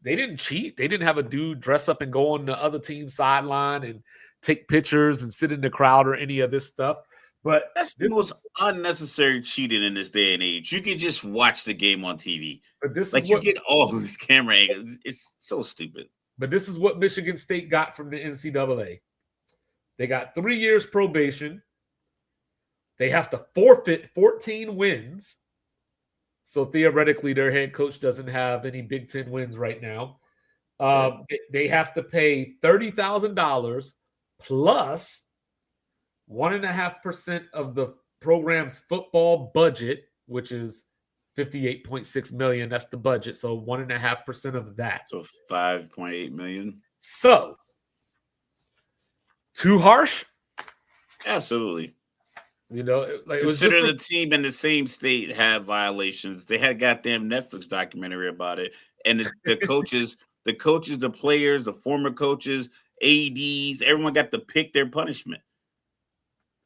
They didn't cheat. They didn't have a dude dress up and go on the other team's sideline and take pictures and sit in the crowd or any of this stuff. But that's the most unnecessary cheating in this day and age. You can just watch the game on TV. But this you get all these camera angles. It's so stupid. But this is what Michigan State got from the NCAA. They got 3 years probation. They have to forfeit 14 wins. So theoretically, their head coach doesn't have any Big Ten wins right now. They have to pay $30,000 plus 1.5% of the program's football budget, which is $58.6 million. That's the budget. So 1.5% of that. So $5.8 million. So too harsh? Absolutely. Consider the team in the same state have violations. They had a goddamn Netflix documentary about it. And the coaches, the players, the former coaches, ADs, everyone got to pick their punishment.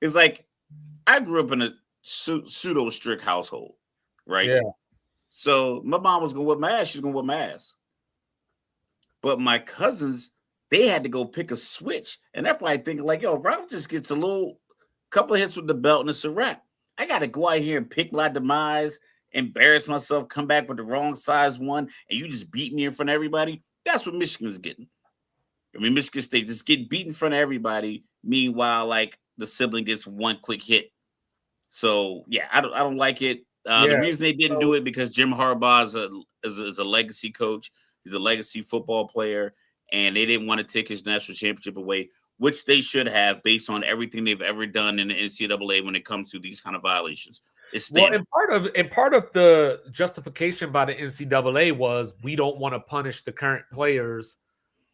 It's like I grew up in a pseudo strict household, right? Yeah. So my mom was gonna whip my ass. She's gonna whip my ass. But my cousins, they had to go pick a switch, and they're probably thinking like, "Yo, Ralph just gets a couple of hits with the belt, and it's a wrap. I got to go out here and pick my demise, embarrass myself, come back with the wrong size one, and you just beat me in front of everybody." That's what Michigan's getting. I mean, Michigan State just getting beat in front of everybody. Meanwhile, like the sibling gets one quick hit. So yeah, I don't like it. The reason they didn't do it because Jim Harbaugh is a legacy coach. He's a legacy football player, and they didn't want to take his national championship away, which they should have based on everything they've ever done in the NCAA when it comes to these kind of violations. And part of the justification by the NCAA was we don't want to punish the current players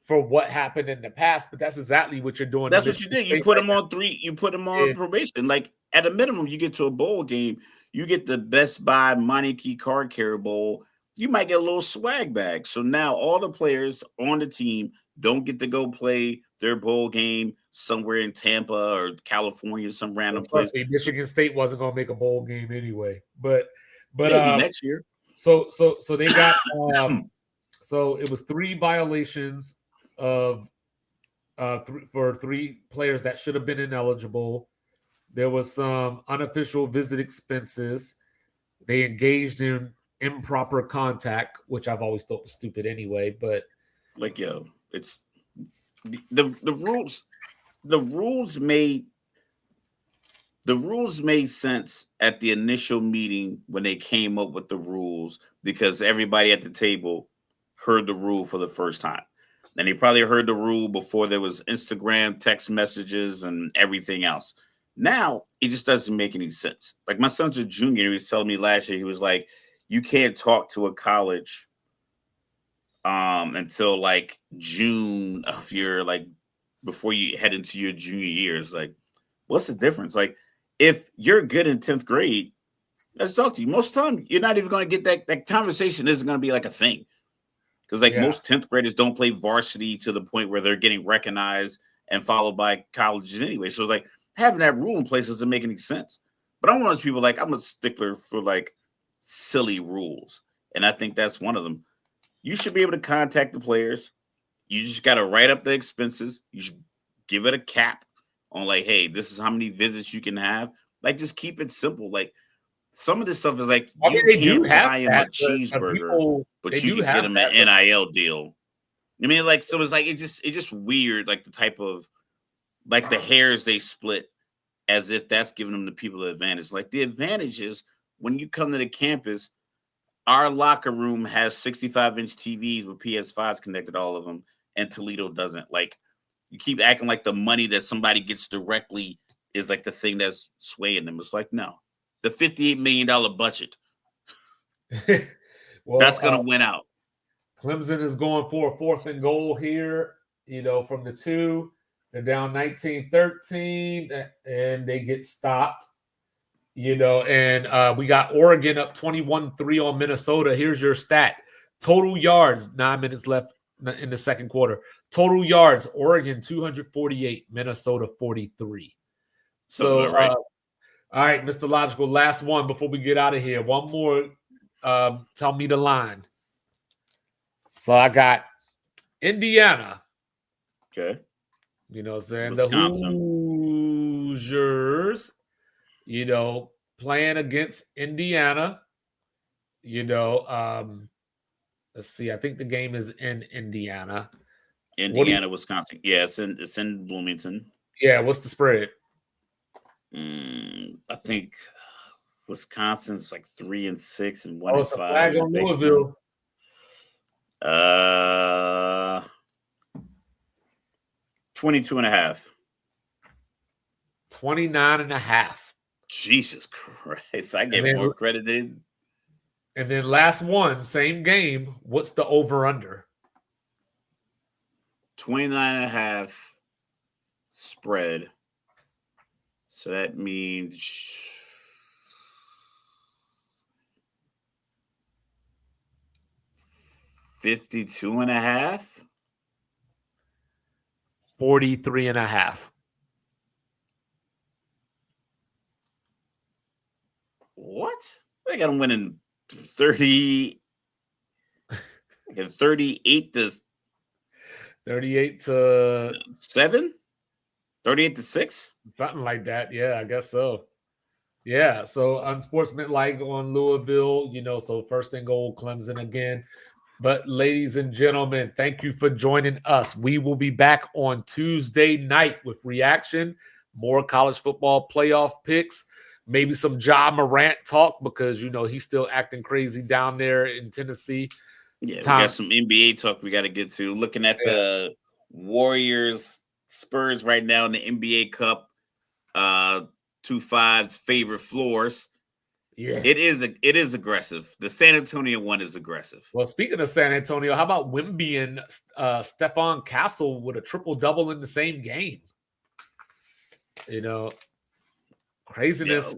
for what happened in the past, but that's exactly what you're doing. That's what you did. You put them on you put them on probation. Like at a minimum, you get to a bowl game, you get the Best Buy Meineke Card Carrier Bowl, you might get a little swag bag. So now all the players on the team don't get to go play their bowl game somewhere in Tampa or California, some random place. Michigan State wasn't going to make a bowl game anyway, but maybe next year. So they got so it was 3 violations of for 3 players that should have been ineligible. There was some unofficial visit expenses. They engaged in improper contact, which I've always thought was stupid anyway. But like, yo, it's the rules. The rules made sense at the initial meeting when they came up with the rules because everybody at the table heard the rule for the first time. And they probably heard the rule before there was Instagram, text messages, and everything else. Now, it just doesn't make any sense. Like, my son's a junior. He was telling me last year, he was like, you can't talk to a college until, like, June of your, like, before you head into your junior years. Like, what's the difference? Like, if you're good in 10th grade, let's talk to you. Most of the time, you're not even going to get that conversation isn't going to be like a thing. Because, like, most 10th graders don't play varsity to the point where they're getting recognized and followed by colleges anyway. So, like, having that rule in place doesn't make any sense. But I'm one of those people, like, I'm a stickler for, like, silly rules. And I think that's one of them. You should be able to contact the players. You just got to write up the expenses. You should give it a cap on, like, hey, this is how many visits you can have. Like, just keep it simple. Like, some of this stuff is like, you can't buy him a cheeseburger, but you can get him an NIL deal. I mean, like, so it's like, it's just weird, like, the type of, like, the hairs they split as if that's giving them the people the advantage. Like, the advantage is when you come to the campus, our locker room has 65-inch TVs with PS5s connected, all of them, and Toledo doesn't. Like, you keep acting like the money that somebody gets directly is, like, the thing that's swaying them. It's like, no. The $58 million budget. Well, that's going to win out. Clemson is going for a 4th and goal here, from the 2. They're down 19-13, and they get stopped, and we got Oregon up 21-3 on Minnesota. Here's your stat. Total yards, 9 minutes left in the second quarter. Total yards, Oregon 248, Minnesota 43. So, right. All right, Mr. Logical, last one before we get out of here. One more. Tell me the line. So I got Indiana. Okay. You know what I'm saying? Wisconsin. The Hoosiers, playing against Indiana. Let's see. I think the game is in Indiana. Wisconsin. Yeah, it's in Bloomington. Yeah, what's the spread? I think Wisconsin's like 3-6 and 1-5. Oh, it's a flag on Louisville. 22.5. 29.5. Jesus Christ. I get more credit than. And then last one, same game. What's the over-under? 29.5 spread. So that means 52.5. 43.5. What? I got them winning 30. 38 to 7. 38 to 6. Something like that. Yeah, I guess so. Yeah, so unsportsmanlike on Louisville, so 1st and goal, Clemson again. But ladies and gentlemen, thank you for joining us. We will be back on Tuesday night with reaction, more college football playoff picks, maybe some Ja Morant talk because, he's still acting crazy down there in Tennessee. Yeah, we got some NBA talk we got to get to. Looking at the Warriors Spurs right now in the NBA Cup, 2-5's favorite floors. Yeah, it is aggressive. The San Antonio one is aggressive. Well, speaking of San Antonio, how about Wemby and Stephon Castle with a triple-double in the same game? Craziness.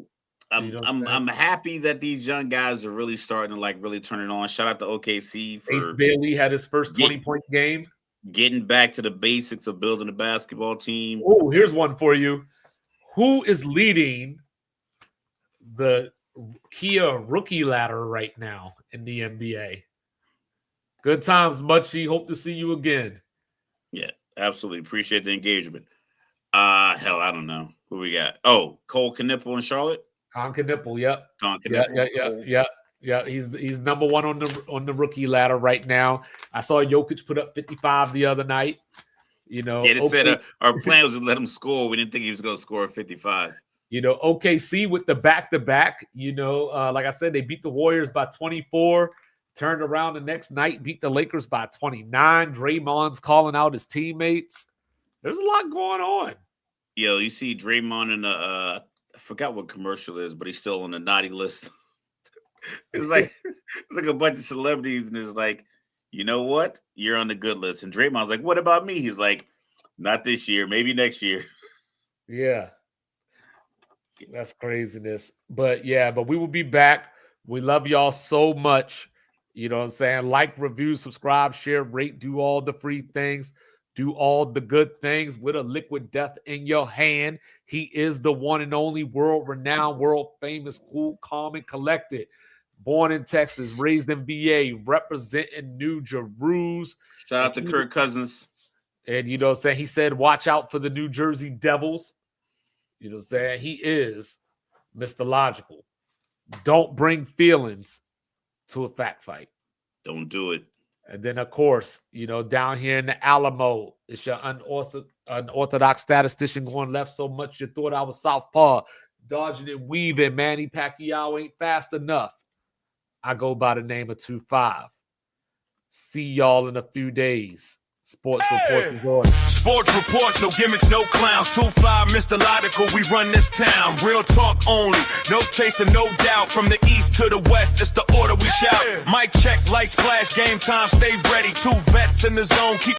I'm happy that these young guys are really starting to really turn it on. Shout out to OKC for Ace Bailey had his first 20-point game. Getting back to the basics of building a basketball team. Oh, here's one for you. Who is leading the Kia rookie ladder right now in the NBA? Good times, Muchie. Hope to see you again. Yeah. Absolutely. Appreciate the engagement. Hell, I don't know. Who we got? Oh, Cole Knipple in Charlotte? Con Knipple, yep. Con Yeah, Knipple. yeah. He's number one on the rookie ladder right now. I saw Jokic put up 55 the other night. You know, Yeah, they said our plan was to let him score. We didn't think he was going to score 55. You know, OKC with the back-to-back, like I said, they beat the Warriors by 24, turned around the next night, beat the Lakers by 29. Draymond's calling out his teammates. There's a lot going on. Yo, you see Draymond in the, I forgot what commercial it is, but he's still on the naughty list. It's like a bunch of celebrities, and it's like, you know what? You're on the good list. And Draymond's like, what about me? He's like, not this year, maybe next year. Yeah. That's craziness. But we will be back. We love y'all so much. You know what I'm saying? Like, review, subscribe, share, rate, do all the free things. Do all the good things with a liquid death in your hand. He is the one and only world-renowned, world-famous, cool, calm, and collected. Born in Texas, raised in VA, representing New Jerusalem. Shout out to Kirk Cousins. And you know what I'm saying? He said, watch out for the New Jersey Devils. You know what I'm saying? He is Mr. Logical. Don't bring feelings to a fact fight. Don't do it. And then, of course, down here in the Alamo, it's your unorthodox statistician going left so much you thought I was southpaw. Dodging and weaving, Manny Pacquiao ain't fast enough. I go by the name of 2-5. See y'all in a few days. Sports Reports is on. Sports reports, no gimmicks, no clowns. 2-5, Mr. Logical, we run this town. Real talk only, no chasing, no doubt. From the east to the west, it's the order we shout. Mic check, lights flash, game time, stay ready. Two vets in the zone, keep